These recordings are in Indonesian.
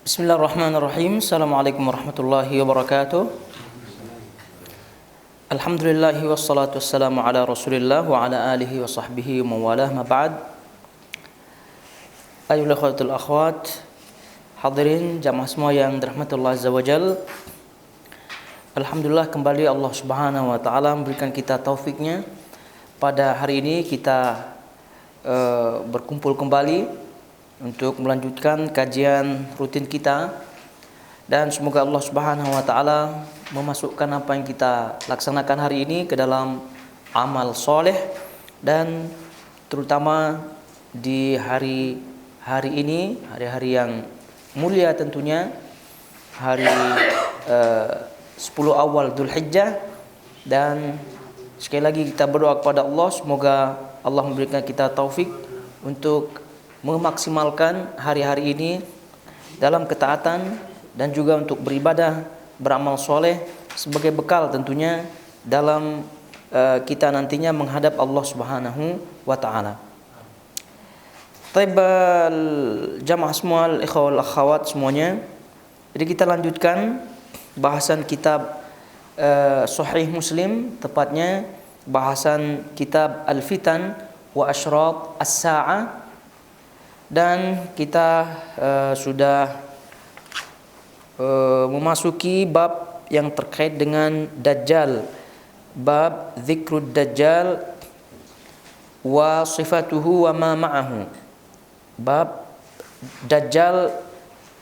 Bismillahirrahmanirrahim. Assalamualaikum warahmatullahi wabarakatuh. Alhamdulillahi wassalatu wassalamu ala rasulillah wa ala alihi wa sahbihi wa mawalah ma ba'd. Ayyuhal akhwatul akhwat, hadirin jamaah semua yang dirahmati Allah azza wajal. Alhamdulillah kembali Allah Subhanahu wa taala memberikan kita taufiknya. Pada hari ini kita berkumpul kembali untuk melanjutkan kajian rutin kita, dan semoga Allah Subhanahu wa taala memasukkan apa yang kita laksanakan hari ini ke dalam amal soleh, dan terutama di hari ini, hari-hari yang mulia tentunya, hari 10 awal Dzulhijjah. Dan sekali lagi kita berdoa kepada Allah, semoga Allah memberikan kita taufik untuk memaksimalkan hari-hari ini dalam ketaatan dan juga untuk beribadah, beramal soleh sebagai bekal tentunya dalam kita nantinya menghadap Allah Subhanahu wa taala. Taibal jamaah semua, al-ikhwah wal akhwat semuanya. Jadi kita lanjutkan bahasan kitab Sahih Muslim, tepatnya bahasan kitab Al-Fitan wa Asyrat As-Sa'ah. Dan kita sudah memasuki bab yang terkait dengan Dajjal, bab zikrud Dajjal wa sifatuhu wa ma ma'ahu, bab Dajjal,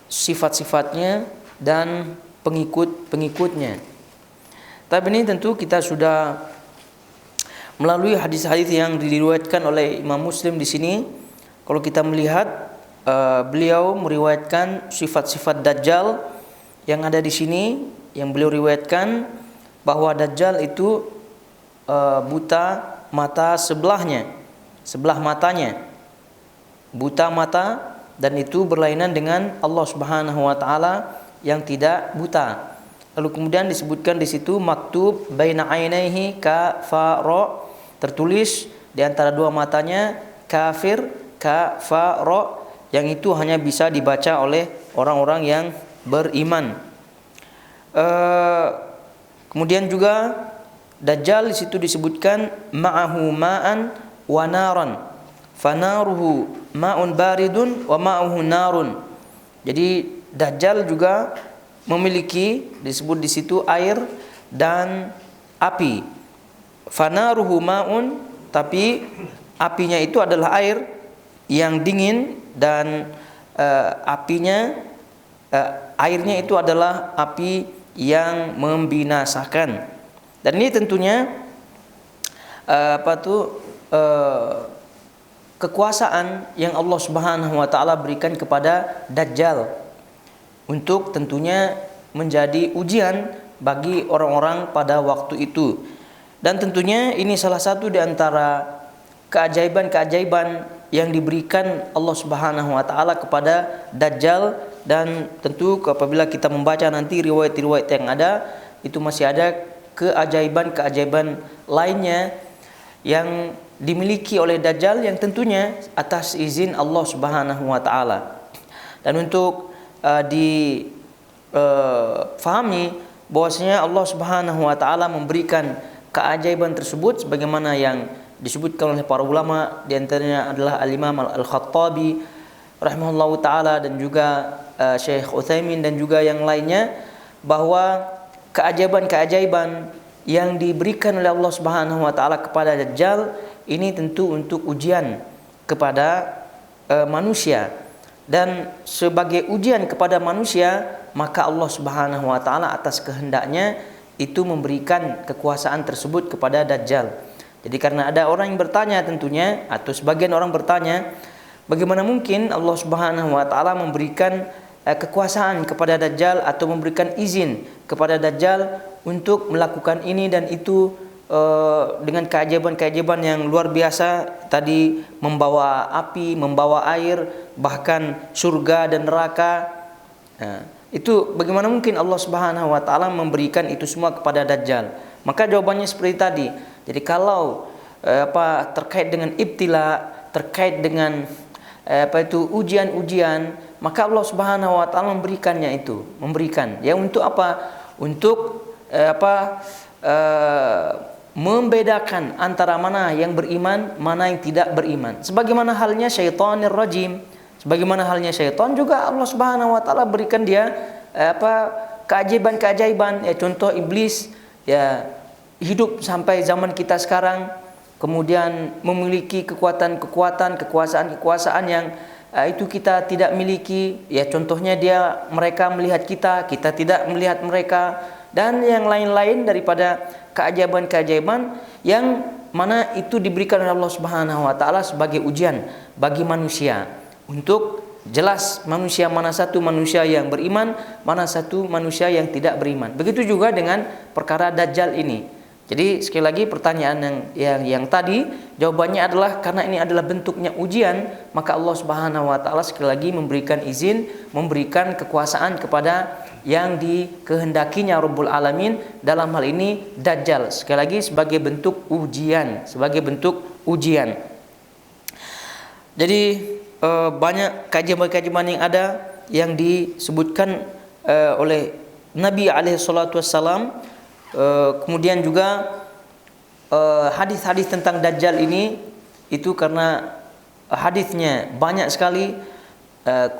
sifat-sifatnya dan pengikut-pengikutnya. Tapi ini tentu kita sudah melalui hadis-hadis yang diriwayatkan oleh Imam Muslim di sini. Kalau kita melihat beliau meriwayatkan sifat-sifat Dajjal yang ada di sini, yang beliau riwayatkan bahwa Dajjal itu buta mata sebelahnya, sebelah matanya buta mata, dan itu berlainan dengan Allah Subhanahu wa taala yang tidak buta. Lalu kemudian disebutkan di situ maktub baina ainaihi kafara, tertulis di antara dua matanya kafir, kafara, yang itu hanya bisa dibaca oleh orang-orang yang beriman. Kemudian juga Dajjal di situ disebutkan ma'ahu ma'an wa naran, fanaruhu ma'un baridun wa ma'uhu narun. Jadi Dajjal juga memiliki, disebut di situ, air dan api. Fanaruhu ma'un, tapi apinya itu adalah air yang dingin, dan airnya itu adalah api yang membinasakan. Dan ini tentunya kekuasaan yang Allah Subhanahu wa taala berikan kepada Dajjal untuk tentunya menjadi ujian bagi orang-orang pada waktu itu. Dan tentunya ini salah satu di antara keajaiban-keajaiban yang diberikan Allah Subhanahu wa taala kepada Dajjal. Dan tentu apabila kita membaca nanti riwayat-riwayat yang ada, itu masih ada keajaiban-keajaiban lainnya yang dimiliki oleh Dajjal, yang tentunya atas izin Allah Subhanahu wa taala. Dan untuk difahami bahwasanya Allah Subhanahu wa taala memberikan keajaiban tersebut sebagaimana yang disebutkan oleh para ulama, di antaranya adalah Al-Imam Al-Khattabi rahimahullahu taala, dan juga Syekh Utsaimin dan juga yang lainnya, bahwa keajaiban-keajaiban yang diberikan oleh Allah Subhanahu wa taala kepada Dajjal ini tentu untuk ujian kepada manusia. Dan sebagai ujian kepada manusia, maka Allah Subhanahu wa taala atas kehendaknya itu memberikan kekuasaan tersebut kepada Dajjal. Jadi karena ada orang yang bertanya tentunya, atau sebagian orang bertanya, bagaimana mungkin Allah Subhanahu wa taala memberikan kekuasaan kepada Dajjal atau memberikan izin kepada Dajjal untuk melakukan ini dan itu dengan keajaiban-keajaiban yang luar biasa tadi, membawa api, membawa air, bahkan surga dan neraka. Itu bagaimana mungkin Allah Subhanahu wa taala memberikan itu semua kepada Dajjal? Maka jawabannya seperti tadi. Jadi kalau terkait dengan ibtila, terkait dengan ujian-ujian, maka Allah Subhanahu wa taala memberikannya itu, memberikan. Ya untuk apa? Untuk membedakan antara mana yang beriman, mana yang tidak beriman. Sebagaimana halnya syaitanir rajim, sebagaimana halnya syaitan juga Allah Subhanahu wa taala berikan dia keajaiban-keajaiban. Ya contoh iblis ya hidup sampai zaman kita sekarang, kemudian memiliki kekuatan-kekuatan, kekuasaan-kekuasaan yang itu kita tidak miliki. Ya contohnya mereka melihat kita tidak melihat mereka, dan yang lain-lain daripada keajaiban-keajaiban yang mana itu diberikan oleh Allah Subhanahu wa taala sebagai ujian bagi manusia, untuk jelas manusia mana satu manusia yang beriman, mana satu manusia yang tidak beriman. Begitu juga dengan perkara Dajjal ini. Jadi sekali lagi pertanyaan yang tadi jawabannya adalah karena ini adalah bentuknya ujian, maka Allah Subhanahu wa taala sekali lagi memberikan izin, memberikan kekuasaan kepada yang dikehendakinya Rabbul Alamin, dalam hal ini Dajjal, sekali lagi sebagai bentuk ujian, Jadi banyak kajian-kajian yang ada yang disebutkan oleh Nabi alaihi salatu wassalam. Kemudian juga hadis-hadis tentang Dajjal ini itu karena hadisnya banyak sekali,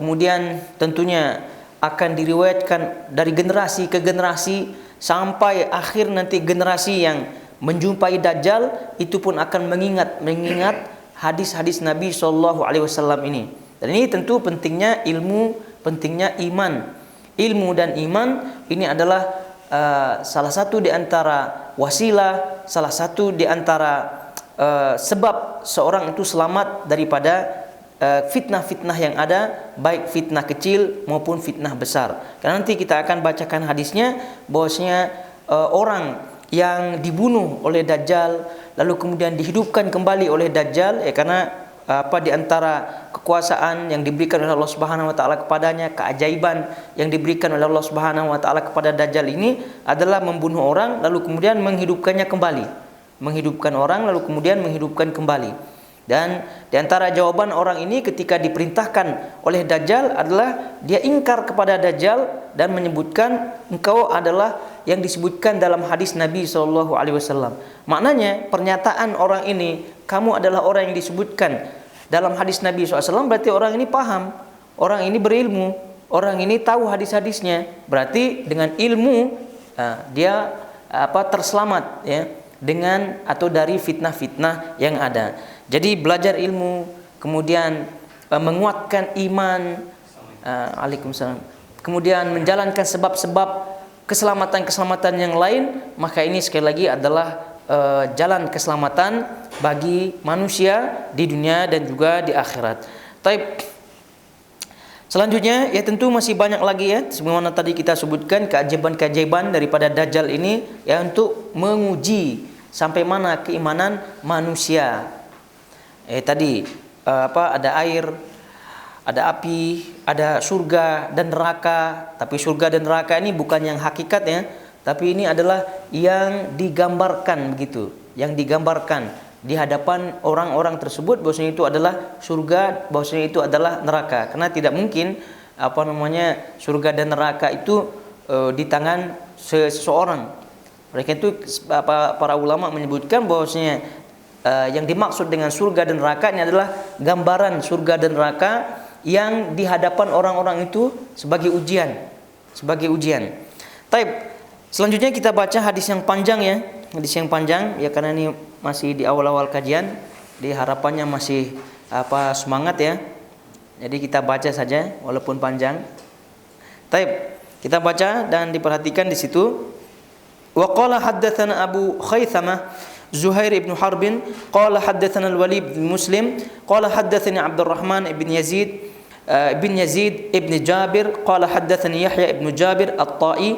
kemudian tentunya akan diriwayatkan dari generasi ke generasi sampai akhir nanti generasi yang menjumpai Dajjal itu pun akan mengingat hadis-hadis Nabi SAW ini. Dan ini tentu pentingnya ilmu, pentingnya iman. Ilmu dan iman ini adalah salah satu di antara wasilah, salah satu di antara sebab seorang itu selamat daripada fitnah-fitnah yang ada, baik fitnah kecil maupun fitnah besar. Karena nanti kita akan bacakan hadisnya bahwasanya orang yang dibunuh oleh Dajjal lalu kemudian dihidupkan kembali oleh Dajjal, ya karena di antara kekuasaan yang diberikan oleh Allah Subhanahu wa taala kepadanya, keajaiban yang diberikan oleh Allah Subhanahu wa taala kepada Dajjal ini adalah membunuh orang lalu kemudian menghidupkannya kembali. Menghidupkan orang lalu kemudian menghidupkan kembali. Dan di antara jawaban orang ini ketika diperintahkan oleh Dajjal adalah dia ingkar kepada Dajjal dan menyebutkan engkau adalah yang disebutkan dalam hadis Nabi SAW. Maknanya pernyataan orang ini, kamu adalah orang yang disebutkan dalam hadis Nabi SAW, berarti orang ini paham, orang ini berilmu, orang ini tahu hadis-hadisnya. Berarti dengan ilmu dia terselamat ya dengan atau dari fitnah-fitnah yang ada. Jadi belajar ilmu, kemudian menguatkan iman, Waalaikumsalam, kemudian menjalankan sebab-sebab keselamatan-keselamatan yang lain, maka ini sekali lagi adalah jalan keselamatan bagi manusia di dunia dan juga di akhirat. Taib. Selanjutnya ya tentu masih banyak lagi ya, sebagaimana tadi kita sebutkan keajaiban-keajaiban daripada Dajjal ini ya, untuk menguji sampai mana keimanan manusia. Tadi ada air, ada api, ada surga dan neraka. Tapi surga dan neraka ini bukan yang hakikat ya, tapi ini adalah yang digambarkan begitu, yang digambarkan di hadapan orang-orang tersebut bahwasanya itu adalah surga, bahwasanya itu adalah neraka. Karena tidak mungkin surga dan neraka itu di tangan seseorang. Mereka itu para ulama menyebutkan bahwasanya yang dimaksud dengan surga dan neraka ini adalah gambaran surga dan neraka yang di hadapan orang-orang itu sebagai ujian, Taib. Selanjutnya kita baca hadis yang panjang ya, ya karena ini masih di awal-awal kajian, di harapannya masih semangat ya. Jadi kita baca saja walaupun panjang. Taib. Kita baca dan diperhatikan di situ. Wa qala haddatsana Abu Khaythamah زهير بن حرب قال حدثنا الوليد بن مسلم قال حدثني عبد الرحمن بن يزيد بن جابر قال حدثني يحيى بن جابر الطائي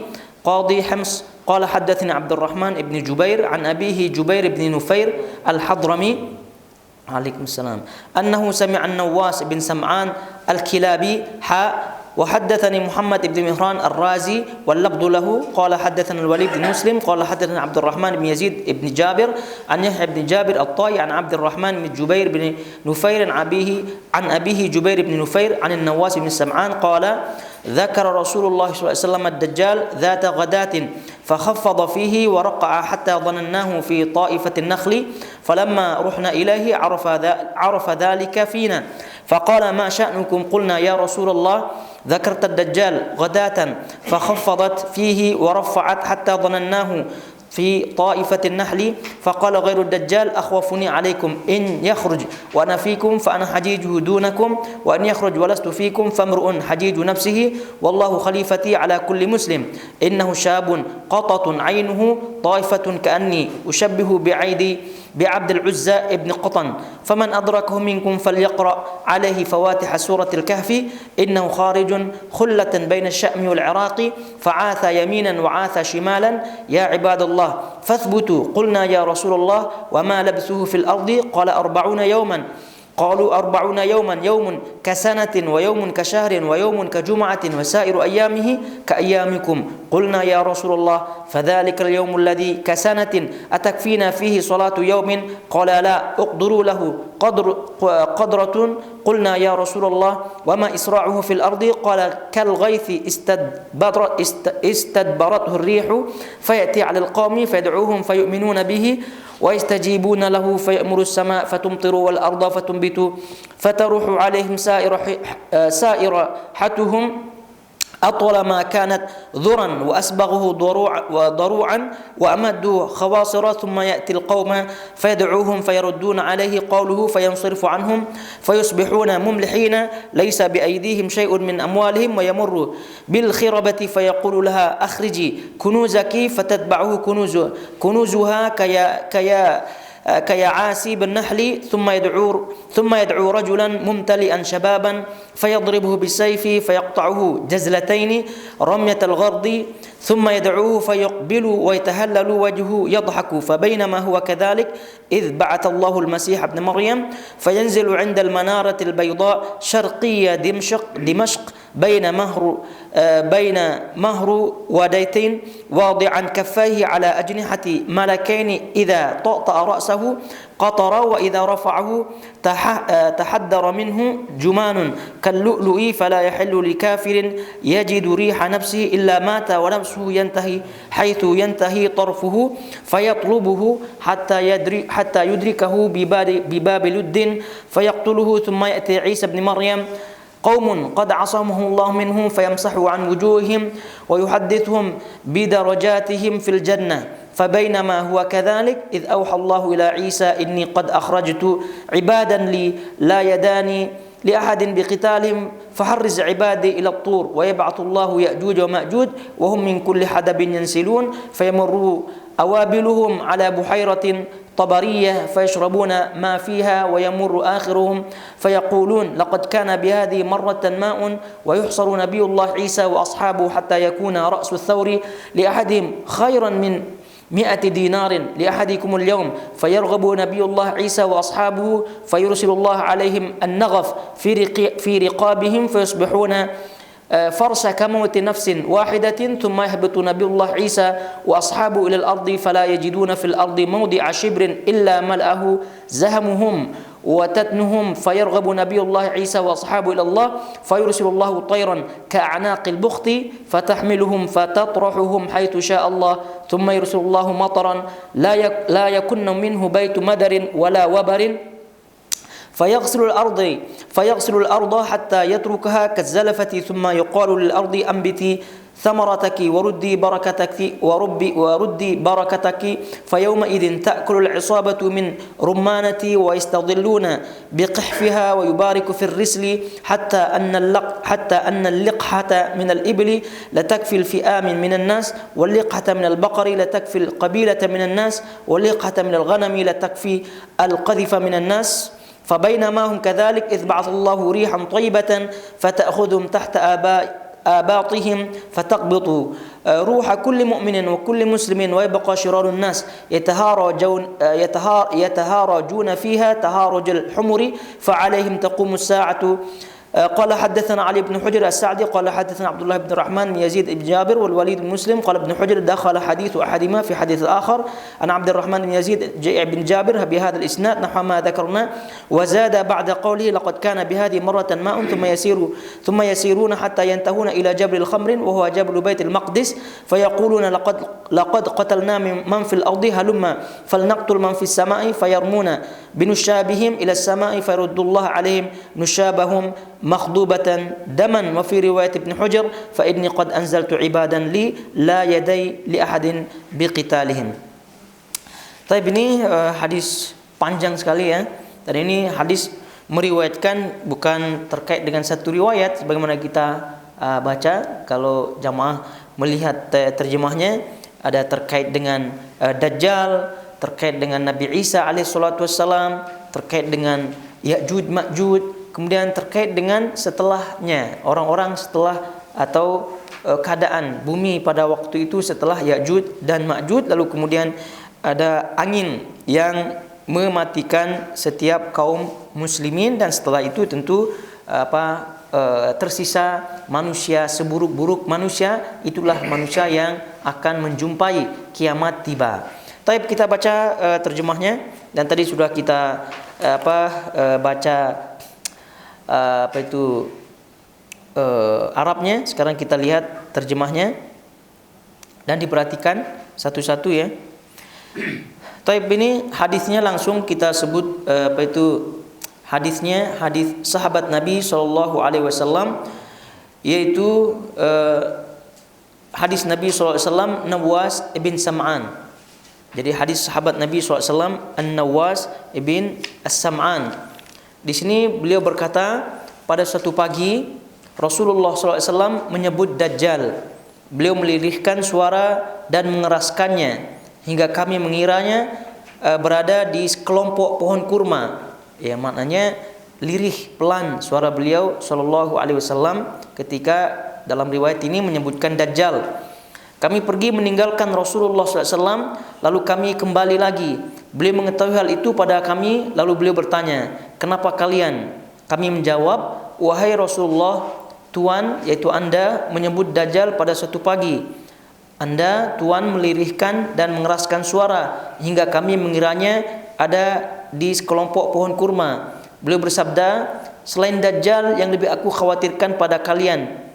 قاضي حمص قال حدثني عبد الرحمن بن جبير عن أبيه جبير بن نفير الحضرمي عليكم السلام أنه سمع النواس بن سمعان الكلابي وحدثني محمد بن مهران الرازي واللفظ له قال حدثنا الوليد بن مسلم قال حدثنا عبد الرحمن بن يزيد بن جابر عن يحيى بن جابر الطائي عن عبد الرحمن بن جبير بن نفير عن أبيه جبير بن نفير عن النواس بن سمعان قال ذكر رسول الله صلى الله عليه وسلم الدجال ذات غداة فخفض فيه ورقع حتى ظنناه في طائفة النخل فلما رحنا إليه عرف ذلك فينا فقال ما شأنكم قلنا يا رسول الله ذكرت الدجال غداة فخفضت فيه ورفعت حتى ظنناه في طائفة النحل فقال غير الدجال أخوفني عليكم إن يخرج وأنا فيكم فأنا حجيجه دونكم وأن يخرج ولست فيكم فامرؤ حجيج نفسه والله خليفتي على كل مسلم إنه شاب قطط عينه طائفة كأني أشبه بعبد العزى ابن قطن فمن أدركه منكم فليقرأ عليه فواتح سورة الكهف إنه خارج خلة بين الشأم والعراق فعاث يمينا وعاث شمالا يا عباد الله فاثبتوا قلنا يا رسول الله وما لبثه في الأرض قال 40 يوما قالوا 40 يوما يوم كسنة ويوم كشهر ويوم كجمعة وسائر أيامه كأيامكم قلنا يا رسول الله فذلك اليوم الذي كسنة أتكفينا فيه صلاة يوم قال لا أقدروا له قدرة قلنا يا رسول الله وما إسراعه في الأرض قال كالغيث استدبرته الريح فيأتي على القوم فيدعوهم فيؤمنون به ويستجيبون له فيأمر السماء فتمطر والأرض فتنبت فتروح عليهم سائرحتهم أطول ما كانت ذرا وأسبغه ضروعا وأمدوا خواصر ثم يأتي القوم فيدعوهم فيردون عليه قوله فينصرف عنهم فيصبحون مملحين ليس بأيديهم شيء من أموالهم ويمر بالخربة فيقول لها أخرجي كنوزك فتتبعه كنوزها كيعاسي بالنحل ثم يدعو رجلا ممتلئا شبابا فيضربه بالسيف فيقطعه جزلتين رمية الغرض ثم يدعوه فيقبل ويتهلل وجهه يضحك فبينما هو كذلك إذ بعث الله المسيح ابن مريم فينزل عند المنارة البيضاء شرقية دمشق بين مهر وديتين واضعا كفيه على أجنحة ملكين إذا طأطأ رأسه قطر وإذا رفعه تحدر منه جمان كاللؤلؤ فلا يحل لكافر يجد ريح نفسه إلا مات ونفسه ينتهي حيث ينتهي طرفه فيطلبه حتى يدركه بباب لد فيقتله ثم يأتي عيسى بن مريم قوم قد عصمه الله منهم فيمسح عن وجوههم ويحدثهم بدرجاتهم في الجنة فبينما هو كذلك إذ أوحى الله إلى عيسى إني قد أخرجت عبادا لي لا يداني لأحد بقتالهم فحرز عبادي إلى الطور ويبعث الله يأجوج ومأجوج وهم من كل حدب ينسلون فيمر أوابلهم على بحيرة طبرية فيشربون ما فيها ويمر آخرهم فيقولون لقد كان بهذه مرة ماء ويحصر نبي الله عيسى وأصحابه حتى يكون رأس الثور لأحدهم خيرا من 100 دينار لأحدكم اليوم فيرغب نبي الله عيسى وأصحابه فيرسل الله عليهم النغف في رقابهم فيصبحون فرس كموت نفس واحدة ثم يهبط نبي الله عيسى وأصحابه إلى الأرض فلا يجدون في الأرض موضع شبر إلا ملأه زهمهم وتتنهم فيرغب نبي الله عيسى وأصحابه إلى الله فيرسل الله طيرا كأعناق البخت فتحملهم فتطرحهم حيث شاء الله ثم يرسل الله مطرا لا يكن منه بيت مدر ولا وبر فيغسل الأرض حتى يتركها كالزلفة ثم يقال للأرض أنبتي ثمرتك وردي بركتك فيومئذ تأكل العصابة من رمانتي ويستظلون بقحفها ويبارك في الرسل حتى أن اللقحة من الإبل لتكفي الفئام من الناس واللقحة من البقر لتكفي القبيلة من الناس واللقحة من الغنم لتكفي القذف من الناس فبينما هم كذلك إذ بعث الله ريحا طيبة فتأخذهم تحت آباطهم فتقبض روح كل مؤمن وكل مسلم ويبقى شرار الناس يتهارجون فيها تهارج الحمر فعليهم تقوم الساعة قال حدثنا علي بن حجر السعدي قال حدثنا عبد الله بن الرحمن بن يزيد بن جابر والوليد بن مسلم قال ابن حجر دخل حديث أحدهما في حديث الآخر عن عبد الرحمن بن يزيد بن جابر بهذا الإسناد نحو ما ذكرنا وزاد بعد قوله لقد كان بهذه مرة ماء ثم يسيرون حتى ينتهون إلى جبل الخمر وهو جبل بيت المقدس فيقولون لقد قتلنا من في الأرض هلما فلنقتل من في السماء فيرمون بنشابهم إلى السماء فيرد الله عليهم نشابهم مخضوبة دما وفي رواية ابن حجر فإني قد أنزلت عبادا لي لا يدي لأحد بقتالهم. Tapi ini hadis panjang sekali ya. Dan ini hadis meriwayatkan bukan terkait dengan satu riwayat sebagaimana kita baca. Kalau jamaah melihat terjemahnya ada terkait dengan Dajjal, terkait dengan Nabi Isa alaihissalatu wassalam, terkait dengan Ya'juj Ma'juj, kemudian terkait dengan setelahnya, orang-orang setelah atau keadaan bumi pada waktu itu setelah Ya'juj dan Ma'juj, lalu kemudian ada angin yang mematikan setiap kaum muslimin dan setelah itu tentu tersisa manusia seburuk-buruk manusia, itulah manusia yang akan menjumpai kiamat tiba. Taib kita baca terjemahnya dan tadi sudah kita baca Arabnya. Sekarang kita lihat terjemahnya dan diperhatikan satu-satu ya. Taib ini hadisnya langsung kita sebut hadisnya hadis sahabat Nabi sallallahu alaihi wasallam, yaitu hadis Nabi sallallahu alaihi wasallam Nawas ibn Sam'an. Jadi hadis sahabat Nabi sallallahu alaihi wasallam An-Nawas ibn As-Sam'an. Di sini beliau berkata, pada suatu pagi Rasulullah sallallahu alaihi wasallam menyebut Dajjal. Beliau melirihkan suara dan mengeraskannya hingga kami mengiranya berada di sekelompok pohon kurma. Ya, maknanya lirih pelan suara beliau sallallahu alaihi wasallam ketika dalam riwayat ini menyebutkan Dajjal. Kami pergi meninggalkan Rasulullah sallallahu alaihi wasallam, lalu kami kembali lagi. Beliau mengetahui hal itu pada kami, lalu beliau bertanya, "Kenapa kalian?" Kami menjawab, "Wahai Rasulullah, Tuhan, yaitu Anda menyebut Dajjal pada suatu pagi. Anda, Tuhan, melirihkan dan mengeraskan suara hingga kami mengiranya ada di sekelompok pohon kurma." Beliau bersabda, "Selain Dajjal yang lebih aku khawatirkan pada kalian."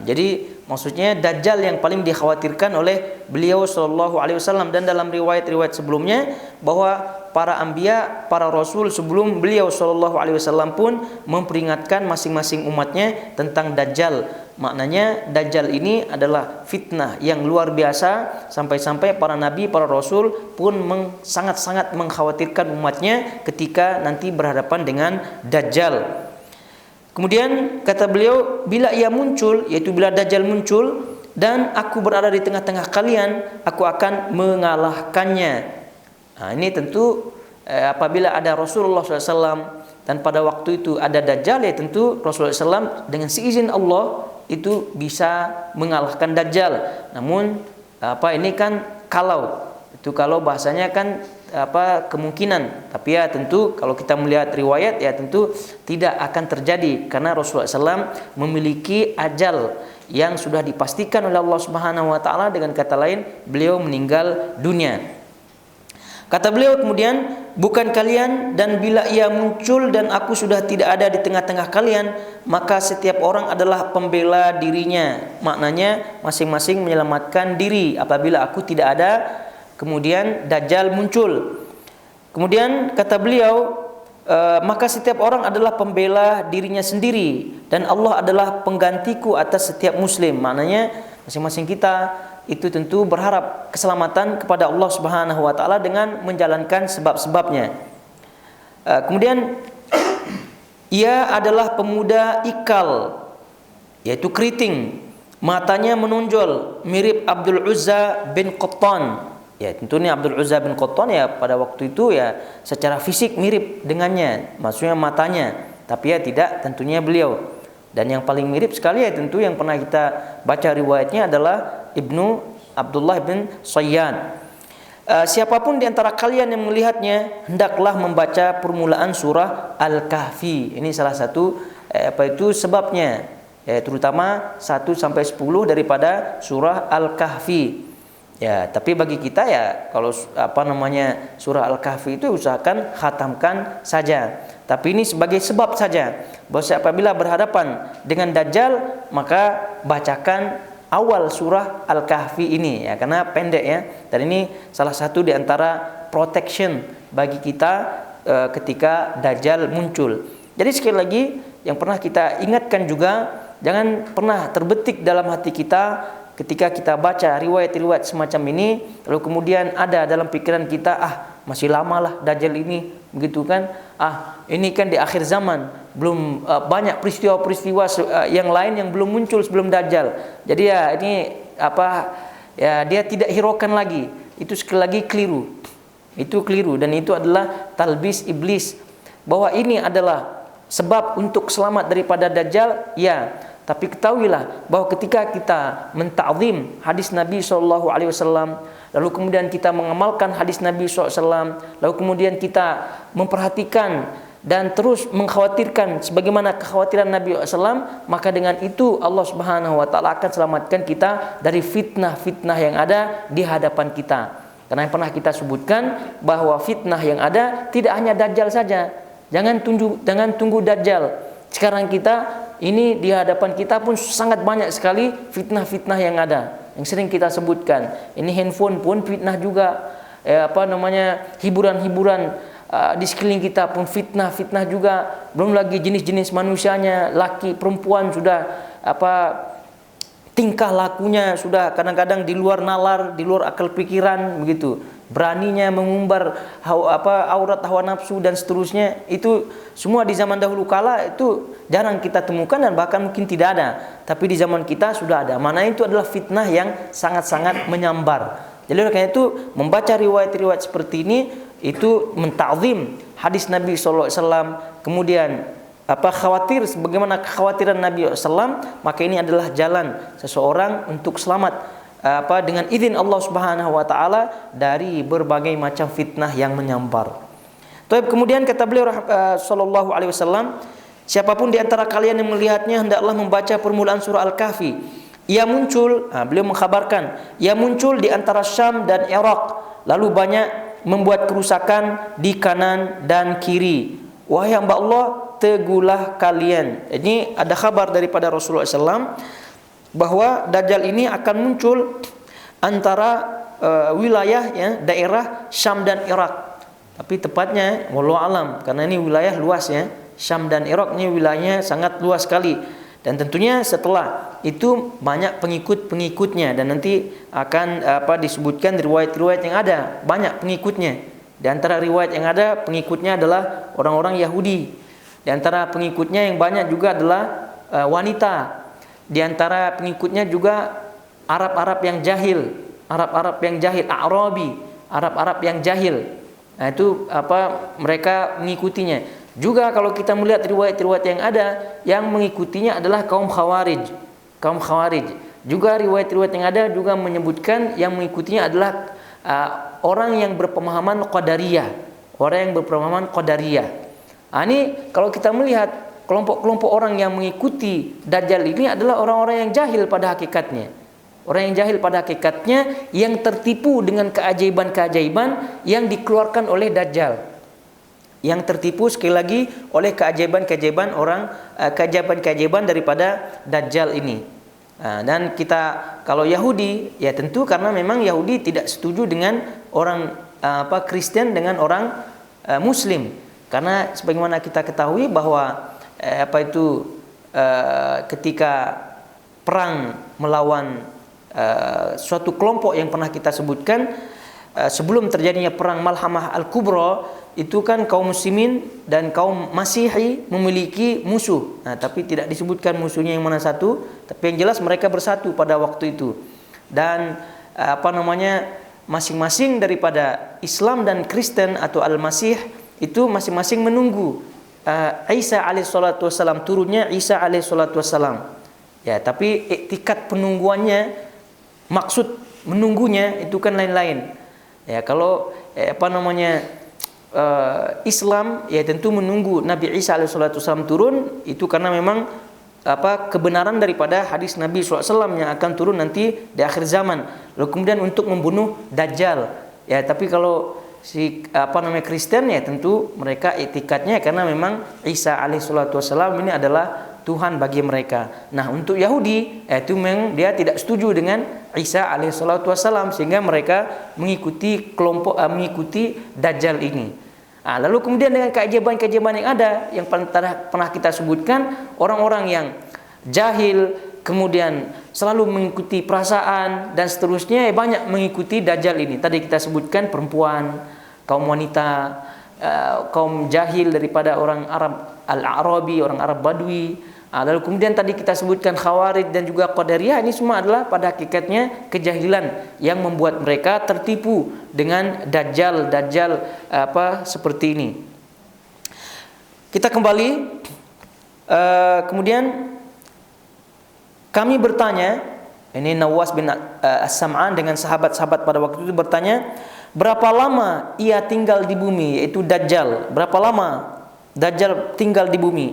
Jadi maksudnya Dajjal yang paling dikhawatirkan oleh beliau sallallahu alaihi wasallam, dan dalam riwayat-riwayat sebelumnya bahwa para anbiya, para rasul sebelum beliau sallallahu alaihi wasallam pun memperingatkan masing-masing umatnya tentang Dajjal. Maknanya Dajjal ini adalah fitnah yang luar biasa, sampai-sampai para nabi, para rasul pun sangat-sangat mengkhawatirkan umatnya ketika nanti berhadapan dengan Dajjal. Kemudian kata beliau, bila ia muncul, yaitu bila Dajjal muncul dan aku berada di tengah-tengah kalian, aku akan mengalahkannya. Ini tentu apabila ada Rasulullah SAW dan pada waktu itu ada Dajjal, ya tentu Rasulullah SAW dengan seizin Allah itu bisa mengalahkan Dajjal. Namun ini kan kalau bahasanya kan kemungkinan, tapi ya tentu kalau kita melihat riwayat ya tentu tidak akan terjadi karena Rasulullah SAW memiliki ajal yang sudah dipastikan oleh Allah Subhanahu wa taala, dengan kata lain beliau meninggal dunia. Kata beliau kemudian, "Bukan kalian, dan bila ia muncul dan aku sudah tidak ada di tengah-tengah kalian, maka setiap orang adalah pembela dirinya." Maknanya masing-masing menyelamatkan diri apabila aku tidak ada, kemudian Dajjal muncul. Kemudian kata beliau, maka setiap orang adalah pembela dirinya sendiri dan Allah adalah penggantiku atas setiap muslim. Maknanya masing-masing kita itu tentu berharap keselamatan kepada Allah Subhanahu wa taala dengan menjalankan sebab-sebabnya. Kemudian ia adalah pemuda ikal, yaitu keriting, matanya menonjol mirip Abdul Uzza bin Qattan. Ya tentunya Abdul Uzza bin Qattan ya pada waktu itu ya secara fisik mirip dengannya, maksudnya matanya, tapi ya tidak tentunya beliau. Dan yang paling mirip sekali ya tentu yang pernah kita baca riwayatnya adalah Ibnu Abdullah bin Sayyad. Siapapun di antara kalian yang melihatnya hendaklah membaca permulaan surah Al-Kahfi. Ini salah satu apa itu sebabnya, terutama 1 sampai 10 daripada surah Al-Kahfi. Ya, tapi bagi kita ya kalau surah Al-Kahfi itu usahakan khatamkan saja. Tapi ini sebagai sebab saja. Bahwa apabila berhadapan dengan Dajjal, maka bacakan awal surah Al-Kahfi ini ya, karena pendek ya. Dan ini salah satu di antara protection bagi kita ketika Dajjal muncul. Jadi sekali lagi yang pernah kita ingatkan juga, jangan pernah terbetik dalam hati kita ketika kita baca riwayat-riwayat semacam ini, lalu kemudian ada dalam pikiran kita, masih lama lah Dajjal ini, begitu kan? Ini kan di akhir zaman, belum banyak peristiwa-peristiwa yang lain yang belum muncul sebelum Dajjal. Jadi ya ini dia tidak hiraukan lagi. Itu sekali lagi keliru. Itu keliru dan itu adalah talbis iblis. Bahwa ini adalah sebab untuk selamat daripada Dajjal, ya. Tapi ketahuilah bahwa ketika kita menta'zim hadis Nabi SAW, lalu kemudian kita mengamalkan hadis Nabi SAW, lalu kemudian kita memperhatikan dan terus mengkhawatirkan sebagaimana kekhawatiran Nabi SAW, maka dengan itu Allah Subhanahu wa taala akan selamatkan kita dari fitnah-fitnah yang ada di hadapan kita. Karena yang pernah kita sebutkan bahwa fitnah yang ada tidak hanya Dajjal saja. Jangan tunggu Dajjal. Sekarang kita ini di hadapan kita pun sangat banyak sekali fitnah-fitnah yang ada, yang sering kita sebutkan. Ini handphone pun fitnah juga, hiburan-hiburan di sekeliling kita pun fitnah juga. Belum lagi jenis-jenis manusianya, laki, perempuan sudah tingkah lakunya sudah kadang-kadang di luar nalar, di luar akal pikiran begitu. Beraninya mengumbar aurat hawa nafsu dan seterusnya. Itu semua di zaman dahulu kala itu jarang kita temukan dan bahkan mungkin tidak ada. Tapi di zaman kita sudah ada. Mana itu adalah fitnah yang sangat-sangat menyambar. Jadi oleh karena itu membaca riwayat-riwayat seperti ini itu menta'zim hadis Nabi SAW, kemudian khawatir sebagaimana kekhawatiran Nabi SAW, maka ini adalah jalan seseorang untuk selamat dengan izin Allah Subhanahu wa taala dari berbagai macam fitnah yang menyambar. Kemudian kata beliau sallallahu alaihi wasallam, siapapun di antara kalian yang melihatnya hendaklah membaca permulaan surah Al-Kahfi. Ia muncul, beliau mengkhabarkan, ia muncul di antara Syam dan Irak, lalu banyak membuat kerusakan di kanan dan kiri. Wahai hamba Allah, teguhlah kalian. Ini ada kabar daripada Rasulullah SAW bahwa Dajjal ini akan muncul antara wilayah daerah Syam dan Irak. Tapi tepatnya wallahu alam, karena ini wilayah luas ya. Syam dan Irak ini wilayahnya sangat luas sekali. Dan tentunya setelah itu banyak pengikut-pengikutnya, dan nanti akan disebutkan di riwayat-riwayat yang ada banyak pengikutnya. Di antara riwayat yang ada pengikutnya adalah orang-orang Yahudi. Di antara pengikutnya yang banyak juga adalah wanita. Di antara pengikutnya juga Arab-Arab yang jahil, A'rabi, Arab-Arab yang jahil. Nah, itu mereka mengikutinya. Juga kalau kita melihat riwayat-riwayat yang ada, yang mengikutinya adalah kaum Khawarij. Juga riwayat-riwayat yang ada juga menyebutkan yang mengikutinya adalah orang yang berpemahaman Qadariyah. Ini kalau kita melihat kelompok-kelompok orang yang mengikuti Dajjal ini adalah orang-orang yang jahil pada hakikatnya. Orang yang jahil pada hakikatnya, yang tertipu dengan keajaiban-keajaiban yang dikeluarkan oleh Dajjal. Yang tertipu sekali lagi oleh keajaiban-keajaiban keajaiban-keajaiban daripada Dajjal ini. Dan kita kalau Yahudi, ya tentu karena memang Yahudi tidak setuju dengan orang Kristen dengan orang Muslim. Karena sebagaimana kita ketahui bahwa ketika perang melawan suatu kelompok yang pernah kita sebutkan sebelum terjadinya perang Malhamah Al-Kubra, itu kan kaum muslimin dan kaum Masihi memiliki musuh. Tapi tidak disebutkan musuhnya yang mana satu, tapi yang jelas mereka bersatu pada waktu itu. Dan masing-masing daripada Islam dan Kristen atau Al-Masih itu masing-masing menunggu Isa alaihissalatu wassalam, turunnya Isa alaihissalatu wassalam. Ya, tapi iktikat penungguannya, maksud menunggunya itu kan lain-lain. Ya, kalau Islam ya tentu menunggu Nabi Isa alaihissalam turun, itu karena memang kebenaran daripada hadis Nabi SAW yang akan turun nanti di akhir zaman. Lalu kemudian untuk membunuh Dajjal. Ya, tapi kalau Kristen ya tentu mereka etikatnya karena memang Isa alaihissalam ini adalah Tuhan bagi mereka. Nah, untuk Yahudi itu memang dia tidak setuju dengan Isa alaihissalam sehingga mereka mengikuti mengikuti Dajjal ini. Lalu kemudian dengan keajaiban-keajaiban yang ada yang pernah kita sebutkan, orang-orang yang jahil kemudian selalu mengikuti perasaan dan seterusnya banyak mengikuti Dajjal ini. Tadi kita sebutkan perempuan, kaum wanita, kaum jahil daripada orang Arab Al-Arabi, orang Arab Badui. Lalu kemudian tadi kita sebutkan Khawarij dan juga Qadariyah, ini semua adalah pada hakikatnya kejahilan yang membuat mereka tertipu dengan Dajjal seperti ini. Kita kembali, kemudian kami bertanya, ini Nawas bin As-Sam'an dengan sahabat-sahabat pada waktu itu bertanya, berapa lama ia tinggal di bumi, yaitu Dajjal, berapa lama Dajjal tinggal di bumi?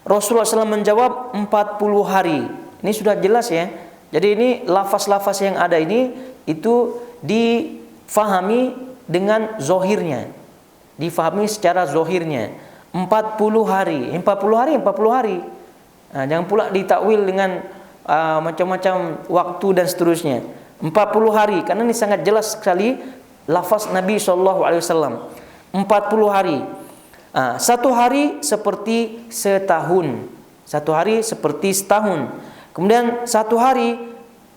Rasulullah SAW menjawab 40 hari. Ini sudah jelas ya. Jadi ini lafaz-lafaz yang ada ini itu difahami dengan zohirnya, difahami secara zohirnya. 40 hari, 40 hari, 40 hari. Jangan pula ditakwil dengan macam-macam waktu dan seterusnya. 40 hari, karena ini sangat jelas sekali lafaz Nabi SAW. 40 hari. Satu hari seperti setahun. Satu hari seperti setahun. Kemudian satu hari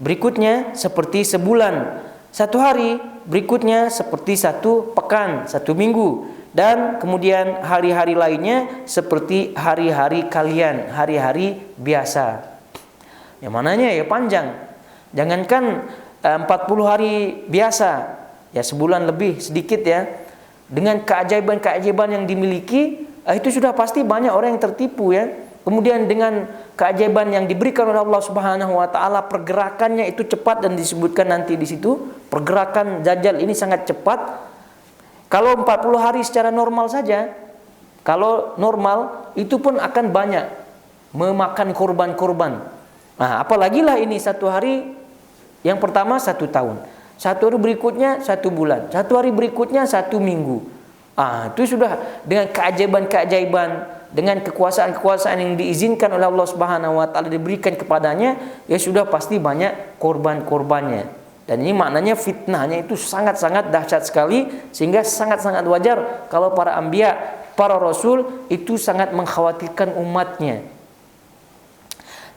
berikutnya seperti sebulan. Satu hari berikutnya seperti satu pekan, satu minggu. Dan kemudian hari-hari lainnya seperti hari-hari kalian, hari-hari biasa. Yang mananya ya panjang. Jangankan 40 hari biasa, ya sebulan lebih sedikit ya. Dengan keajaiban-keajaiban yang dimiliki, itu sudah pasti banyak orang yang tertipu ya. Kemudian dengan keajaiban yang diberikan oleh Allah Subhanahu wa taala, pergerakannya itu cepat dan disebutkan nanti di situ, pergerakan Dajjal ini sangat cepat. Kalau 40 hari secara normal saja, kalau normal itu pun akan banyak memakan korban-korban. Apalagi lah ini satu hari, yang pertama 1 tahun. Satu hari berikutnya 1 bulan, satu hari berikutnya 1 minggu. Itu sudah dengan keajaiban-keajaiban, dengan kekuasaan-kekuasaan yang diizinkan oleh Allah Subhanahu wa taala diberikan kepadanya, ya sudah pasti banyak korban-korbannya. Dan ini maknanya fitnahnya itu sangat-sangat dahsyat sekali, sehingga sangat-sangat wajar kalau para anbiya, para rasul itu sangat mengkhawatirkan umatnya.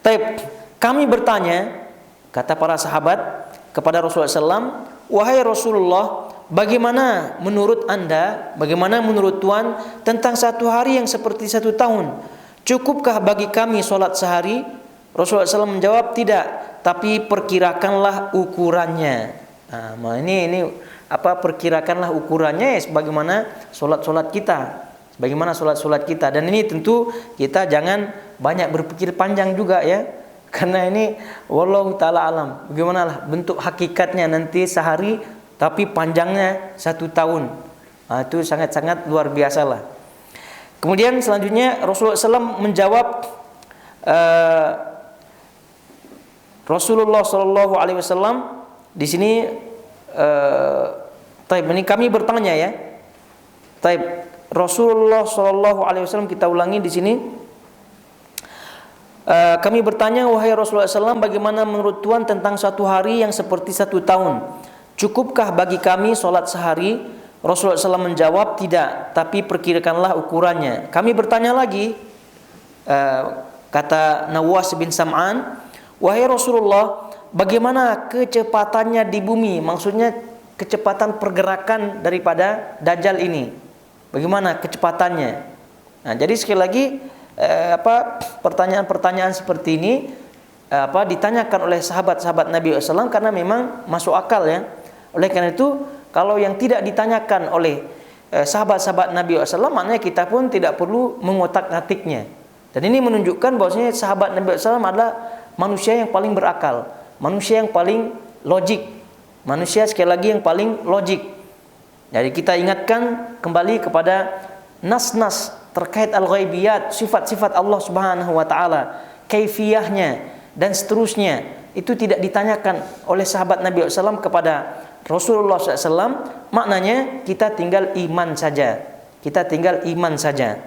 Taib, kami bertanya, kata para sahabat kepada Rasulullah SAW, wahai Rasulullah, bagaimana menurut anda, bagaimana menurut Tuhan tentang satu hari yang seperti 1 tahun? Cukupkah bagi kami solat sehari? Rasulullah SAW menjawab, tidak, tapi perkirakanlah ukurannya. Ini perkirakanlah ukurannya ya sebagaimana solat-solat kita, sebagaimana solat-solat kita. Dan ini tentu kita jangan banyak berpikir panjang juga ya. Karena ini wallahu ta'ala alam, bagaimana lah bentuk hakikatnya nanti sehari tapi panjangnya 1 tahun. Itu sangat-sangat luar biasa lah. Kemudian selanjutnya Rasulullah SAW menjawab, Rasulullah SAW di sini, ini kami bertanya ya. Rasulullah SAW, kita ulangi di sini. Kami bertanya, wahai Rasulullah SAW, bagaimana menurut Tuhan tentang satu hari yang seperti 1 tahun? Cukupkah bagi kami solat sehari? Rasulullah SAW menjawab, tidak, tapi perkirakanlah ukurannya. Kami bertanya lagi, kata Nawas bin Sam'an, wahai Rasulullah, bagaimana kecepatannya di bumi? Maksudnya kecepatan pergerakan daripada Dajjal ini. Bagaimana kecepatannya? Jadi sekali lagi, pertanyaan-pertanyaan seperti ini ditanyakan oleh sahabat-sahabat Nabi SAW karena memang masuk akal ya. Oleh karena itu, kalau yang tidak ditanyakan oleh sahabat-sahabat Nabi SAW, maknanya kita pun tidak perlu mengotak-atiknya. Dan ini menunjukkan bahwasanya sahabat Nabi SAW adalah manusia yang paling berakal, manusia yang paling logik, manusia sekali lagi yang paling logik. Jadi kita ingatkan kembali kepada nas-nas terkait al-ghaibiyat, sifat-sifat Allah Subhanahu wa taala, kaifiyahnya dan seterusnya. Itu tidak ditanyakan oleh sahabat Nabi SAW kepada Rasulullah SAW. Maknanya kita tinggal iman saja. Kita tinggal iman saja.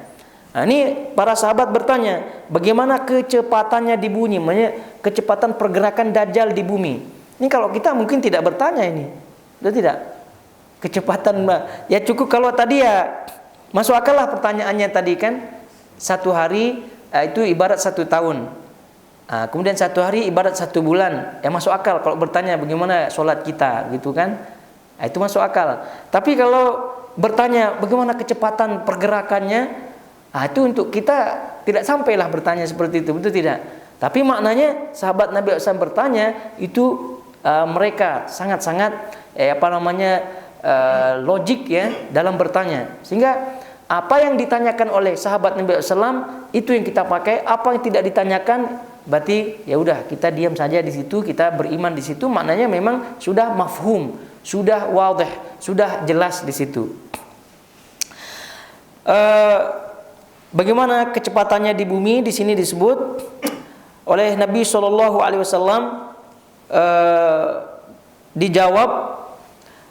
Nah, ini para sahabat bertanya, bagaimana kecepatannya di bumi? Maksudnya kecepatan pergerakan Dajjal di bumi. Ini kalau kita mungkin tidak bertanya ini. Betul tidak? Kecepatan, ya cukup kalau tadi ya masuk akal lah pertanyaannya tadi kan. Satu hari itu ibarat 1 tahun. Kemudian 1 hari ibarat 1 bulan. Ya masuk akal kalau bertanya bagaimana sholat kita gitu kan. Itu masuk akal. Tapi kalau bertanya bagaimana kecepatan pergerakannya, itu untuk kita tidak sampailah bertanya seperti itu, betul tidak? Tapi maknanya sahabat Nabi SAW bertanya itu mereka sangat-sangat logik ya dalam bertanya. Sehingga apa yang ditanyakan oleh sahabat Nabi SAW itu yang kita pakai. Apa yang tidak ditanyakan berarti ya udah kita diam saja di situ, kita beriman di situ. Maknanya memang sudah mafhum, sudah wadih, sudah jelas di situ. Bagaimana kecepatannya di bumi di sini disebut oleh Nabi SAW. Dijawab,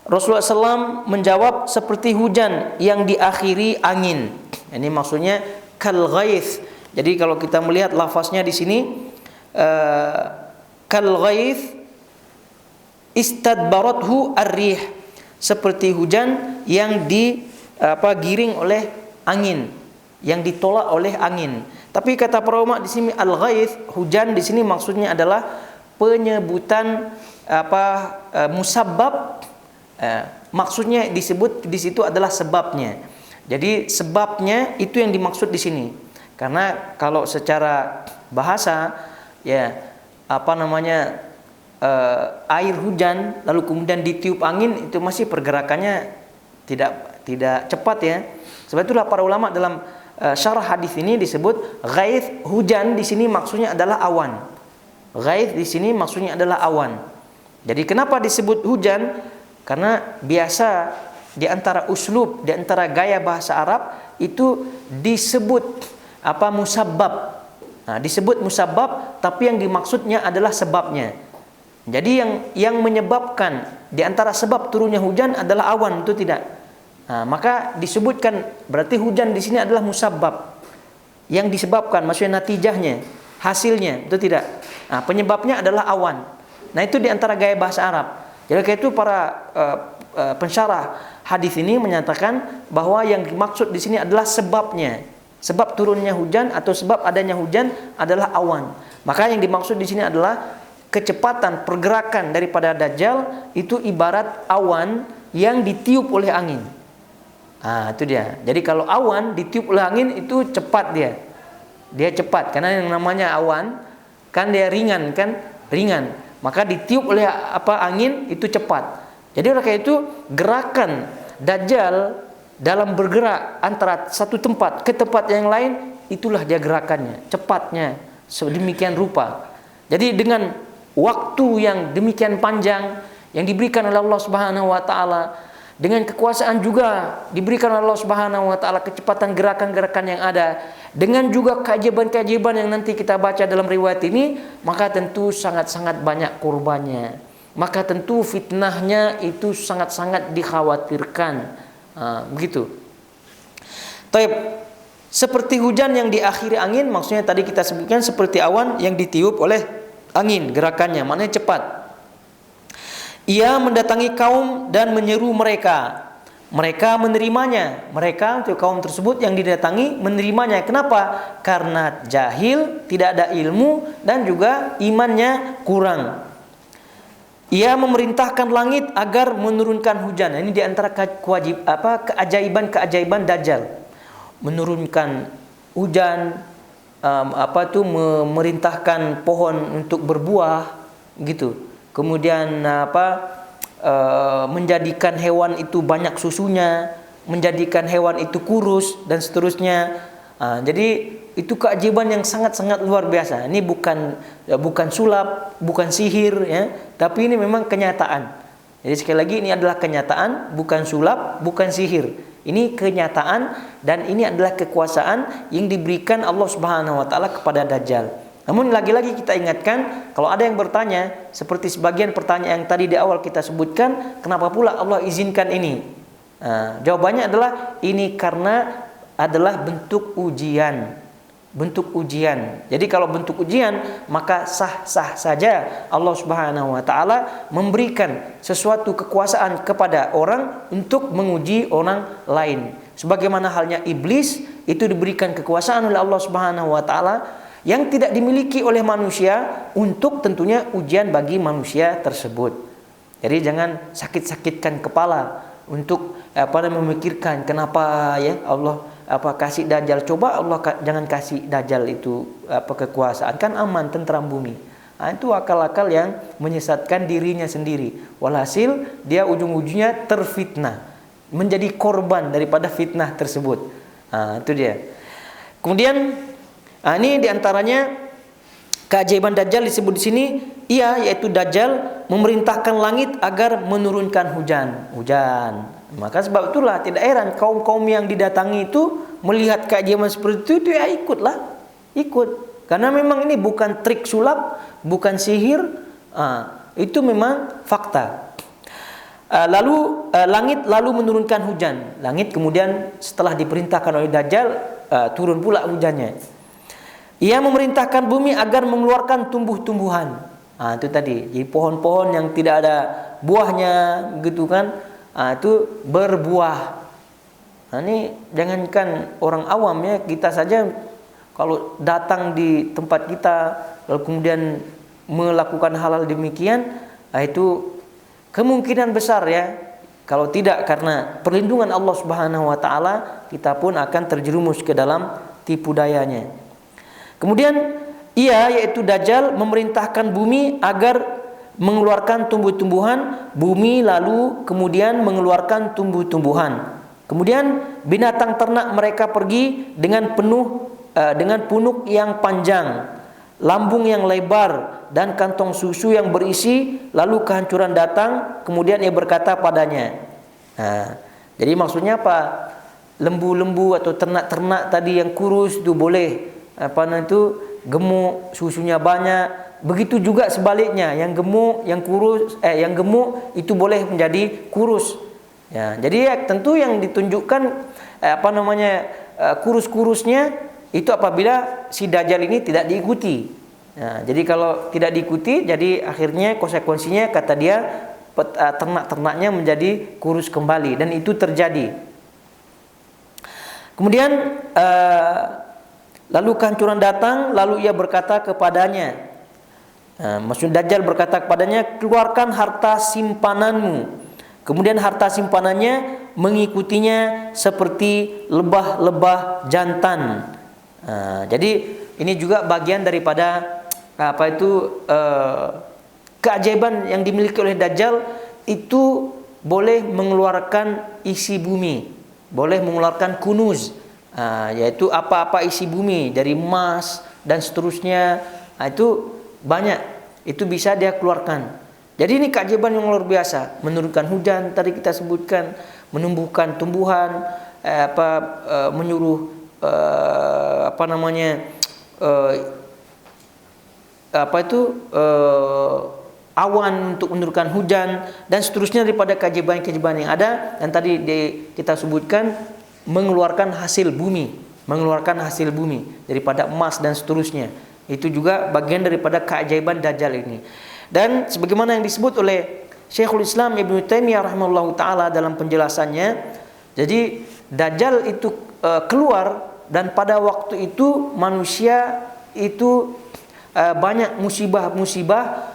Rasulullah SAW menjawab seperti hujan yang diakhiri angin. Ini maksudnya kal ghaith. Jadi kalau kita melihat lafaznya di sini kal ghaith istadbarathu ar-rih, seperti hujan yang giring oleh angin, yang ditolak oleh angin. Tapi kata para ulama di sini al-ghaith, hujan di sini maksudnya adalah penyebutan musabbab. Maksudnya disebut di situ adalah sebabnya. Jadi sebabnya itu yang dimaksud di sini. Karena kalau secara bahasa ya air hujan lalu kemudian ditiup angin itu masih pergerakannya tidak cepat ya. Sebab itulah para ulama dalam syarah hadis ini disebut ghaith, hujan di sini maksudnya adalah awan. Ghaith di sini maksudnya adalah awan. Jadi kenapa disebut hujan? Karena biasa di antara uslub, di antara gaya bahasa Arab itu disebut musabbab. Disebut musabbab tapi yang dimaksudnya adalah sebabnya. Jadi yang menyebabkan di antara sebab turunnya hujan adalah awan, itu tidak. Maka disebutkan berarti hujan di sini adalah musabbab. Yang disebabkan maksudnya natijahnya, hasilnya, itu tidak. Penyebabnya adalah awan. Nah, itu di antara gaya bahasa Arab. Jadi karena itu para pensyarah hadis ini menyatakan bahwa yang dimaksud di sini adalah sebabnya. Sebab turunnya hujan atau sebab adanya hujan adalah awan. Maka yang dimaksud di sini adalah kecepatan pergerakan daripada Dajjal itu ibarat awan yang ditiup oleh angin. Itu dia. Jadi kalau awan ditiup oleh angin itu cepat dia. Dia cepat karena yang namanya awan kan dia ringan kan, ringan. Maka ditiup oleh angin itu cepat. Jadi oleh karena itu gerakan Dajjal dalam bergerak antara satu tempat ke tempat yang lain, itulah dia gerakannya, cepatnya sedemikian rupa. Jadi dengan waktu yang demikian panjang yang diberikan oleh Allah Subhanahu wa taala, dengan kekuasaan juga diberikan oleh Allah Subhanahu wa taala, kecepatan gerakan-gerakan yang ada, dengan juga keajaiban-keajaiban yang nanti kita baca dalam riwayat ini, maka tentu sangat-sangat banyak korbannya. Maka tentu fitnahnya itu sangat-sangat dikhawatirkan. Begitu. Taib. Seperti hujan yang diakhiri angin, maksudnya tadi kita sebutkan seperti awan yang ditiup oleh angin, gerakannya maknanya cepat. Ia mendatangi kaum dan menyeru mereka. Mereka menerimanya. Mereka untuk kaum tersebut yang didatangi menerimanya. Kenapa? Karena jahil, tidak ada ilmu dan juga imannya kurang. Ia memerintahkan langit agar menurunkan hujan. Ini di antara keajaiban-keajaiban Dajjal. Menurunkan hujan, memerintahkan pohon untuk berbuah, gitu. Kemudian menjadikan hewan itu banyak susunya, menjadikan hewan itu kurus dan seterusnya. Jadi itu keajaiban yang sangat-sangat luar biasa. Ini bukan sulap, bukan sihir ya, tapi ini memang kenyataan. Jadi sekali lagi ini adalah kenyataan, bukan sulap, bukan sihir. Ini kenyataan dan ini adalah kekuasaan yang diberikan Allah Subhanahu wa taala kepada Dajjal. Namun lagi-lagi kita ingatkan, kalau ada yang bertanya seperti sebagian pertanyaan yang tadi di awal kita sebutkan, kenapa pula Allah izinkan ini? Jawabannya adalah ini karena adalah bentuk ujian. Bentuk ujian. Jadi kalau bentuk ujian, maka sah-sah saja Allah Subhanahu wa taala memberikan sesuatu kekuasaan kepada orang untuk menguji orang lain. Sebagaimana halnya iblis itu diberikan kekuasaan oleh Allah Subhanahu wa taala yang tidak dimiliki oleh manusia untuk tentunya ujian bagi manusia tersebut. Jadi jangan sakit-sakitkan kepala untuk memikirkan kenapa ya Allah kasih Dajjal. Coba Allah jangan kasih Dajjal itu kekuasaan, kan aman, tentram bumi. Itu akal-akal yang menyesatkan dirinya sendiri. Walhasil dia ujung-ujungnya terfitnah, menjadi korban daripada fitnah tersebut. Itu dia. Kemudian ini diantaranya keajaiban Dajjal disebut di sini, yaitu Dajjal memerintahkan langit agar menurunkan hujan. Maka sebab itulah tidak heran kaum-kaum yang didatangi itu melihat keajaiban seperti itu ya ikut. Karena memang ini bukan trik sulap, bukan sihir, itu memang fakta. Lalu langit lalu menurunkan hujan. Langit kemudian setelah diperintahkan oleh Dajjal turun pula hujannya. Ia memerintahkan bumi agar mengeluarkan tumbuh-tumbuhan. Itu tadi. Jadi pohon-pohon yang tidak ada buahnya gitu kan, itu berbuah. Ini jangankan orang awam ya, kita saja kalau datang di tempat kita lalu kemudian melakukan hal-hal demikian, itu kemungkinan besar ya, kalau tidak karena perlindungan Allah Subhanahu wa taala, kita pun akan terjerumus ke dalam tipu dayanya. Kemudian yaitu Dajjal memerintahkan bumi agar mengeluarkan tumbuh-tumbuhan, bumi lalu kemudian mengeluarkan tumbuh-tumbuhan. Kemudian binatang ternak mereka pergi dengan punuk yang panjang, lambung yang lebar dan kantong susu yang berisi, lalu kehancuran datang, kemudian ia berkata padanya. Jadi maksudnya apa? Lembu-lembu atau ternak-ternak tadi yang kurus itu boleh gemuk, susunya banyak. Begitu juga sebaliknya, yang gemuk, yang gemuk itu boleh menjadi kurus. Ya, jadi tentu yang ditunjukkan kurus-kurusnya itu apabila si Dajjal ini tidak diikuti. Nah, jadi kalau tidak diikuti, jadi akhirnya konsekuensinya kata dia ternak-ternaknya menjadi kurus kembali, dan itu terjadi. Kemudian lalu kehancuran datang, lalu ia berkata kepadanya. Maksud Dajjal berkata kepadanya, keluarkan harta simpananmu. Kemudian harta simpanannya mengikutinya seperti lebah-lebah jantan. Jadi ini juga bagian daripada keajaiban yang dimiliki oleh Dajjal, itu boleh mengeluarkan isi bumi, boleh mengeluarkan kunuz, yaitu apa-apa isi bumi dari emas dan seterusnya, itu banyak, itu bisa dia keluarkan. Jadi ini keajaiban yang luar biasa, menurunkan hujan tadi kita sebutkan, menumbuhkan tumbuhan, menyuruh awan untuk menurunkan hujan dan seterusnya daripada keajaiban-keajaiban yang ada. Dan tadi kita sebutkan mengeluarkan hasil bumi daripada emas dan seterusnya. Itu juga bagian daripada keajaiban Dajjal ini. Dan sebagaimana yang disebut oleh Syekhul Islam Ibnu Taimiyah rahimahullahu taala dalam penjelasannya, jadi Dajjal itu keluar, dan pada waktu itu manusia itu banyak musibah-musibah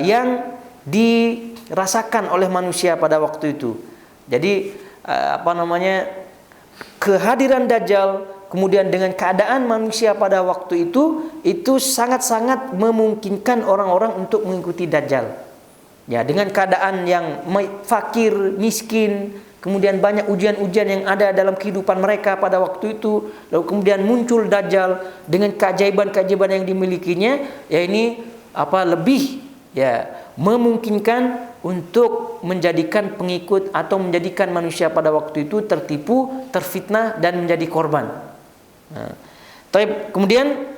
yang dirasakan oleh manusia pada waktu itu. Jadi kehadiran Dajjal kemudian dengan keadaan manusia pada waktu itu sangat-sangat memungkinkan orang-orang untuk mengikuti Dajjal. Ya, dengan keadaan yang fakir, miskin, kemudian banyak ujian-ujian yang ada dalam kehidupan mereka pada waktu itu, lalu kemudian muncul Dajjal dengan keajaiban-keajaiban yang dimilikinya, ya ini lebih memungkinkan untuk menjadikan pengikut atau menjadikan manusia pada waktu itu tertipu, terfitnah dan menjadi korban. Nah, kemudian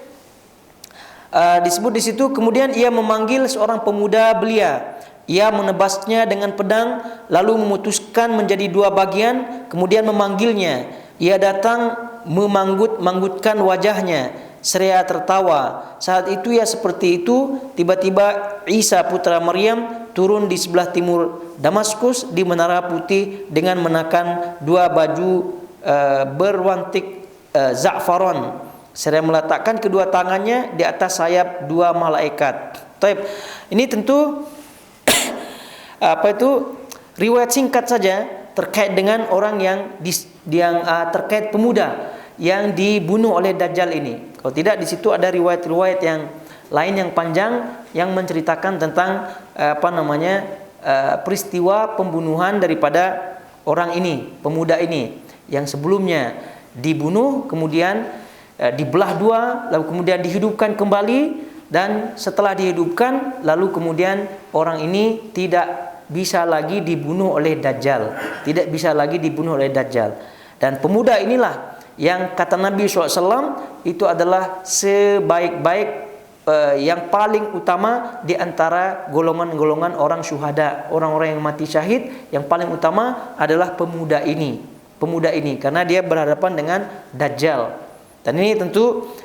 disebut di situ, kemudian ia memanggil seorang pemuda belia. Ia menebasnya dengan pedang, lalu memutuskan menjadi 2 bagian, kemudian memanggilnya. Ia datang memanggut-manggutkan wajahnya seraya tertawa. Saat itu ya seperti itu, tiba-tiba Isa putra Maryam turun di sebelah timur Damaskus di Menara Putih dengan mengenakan 2 baju berwantik za'faron, seraya meletakkan kedua tangannya di atas sayap 2 malaikat. Ini tentu riwayat singkat saja terkait dengan orang yang terkait pemuda yang dibunuh oleh Dajjal ini. Kalau tidak, di situ ada riwayat-riwayat yang lain yang panjang yang menceritakan tentang peristiwa pembunuhan daripada orang ini, pemuda ini yang sebelumnya dibunuh, kemudian dibelah 2, lalu kemudian dihidupkan kembali, dan setelah dihidupkan lalu kemudian orang ini tidak bisa lagi dibunuh oleh Dajjal, tidak bisa lagi dibunuh oleh Dajjal. Dan pemuda inilah yang kata Nabi SAW itu adalah sebaik-baik yang paling utama di antara golongan-golongan orang syuhada, orang-orang yang mati syahid. Yang paling utama adalah pemuda ini, karena dia berhadapan dengan Dajjal. Dan ini tentu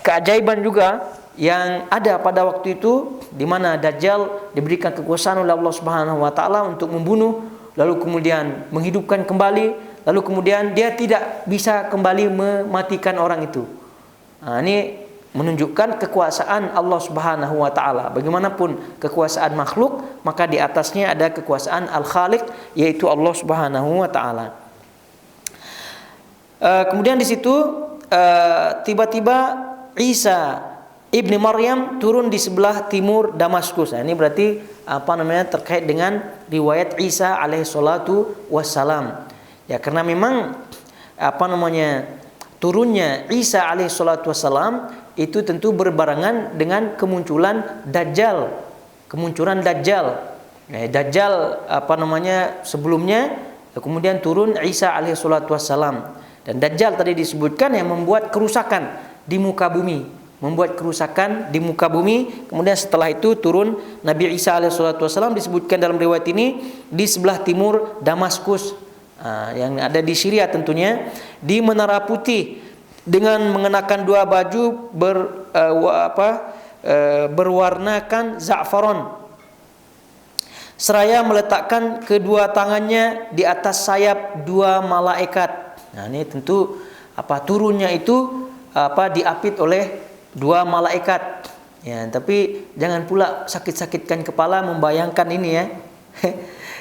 keajaiban juga yang ada pada waktu itu, di mana Dajjal diberikan kekuasaan oleh Allah Subhanahu wa taala untuk membunuh, lalu kemudian menghidupkan kembali, lalu kemudian dia tidak bisa kembali mematikan orang itu. Nah, ini menunjukkan kekuasaan Allah Subhanahu wa taala. Bagaimanapun kekuasaan makhluk, maka di atasnya ada kekuasaan Al-Khaliq, yaitu Allah Subhanahu wa taala. Kemudian di situ tiba-tiba Isa Ibni Maryam turun di sebelah timur Damaskus. Nah, ini berarti terkait dengan riwayat Isa alaihi salatu wassalam. Ya, karena memang turunnya Isa alaihi salatu wassalam itu tentu berbarengan dengan kemunculan Dajjal. Dajjal sebelumnya, kemudian turun Isa alaihi salatu wassalam. Dan Dajjal tadi disebutkan yang membuat kerusakan di muka bumi. Kemudian setelah itu turun Nabi Isa alaihissalatu wassalam, disebutkan dalam riwayat ini di sebelah timur Damaskus, yang ada di Syria tentunya, di Menara Putih dengan mengenakan 2 baju berwarnakan za'faron, seraya meletakkan kedua tangannya di atas sayap 2 malaikat. Nah, ini tentu turunnya itu diapit oleh 2 malaikat. Ya, tapi jangan pula sakit-sakitkan kepala membayangkan ini ya.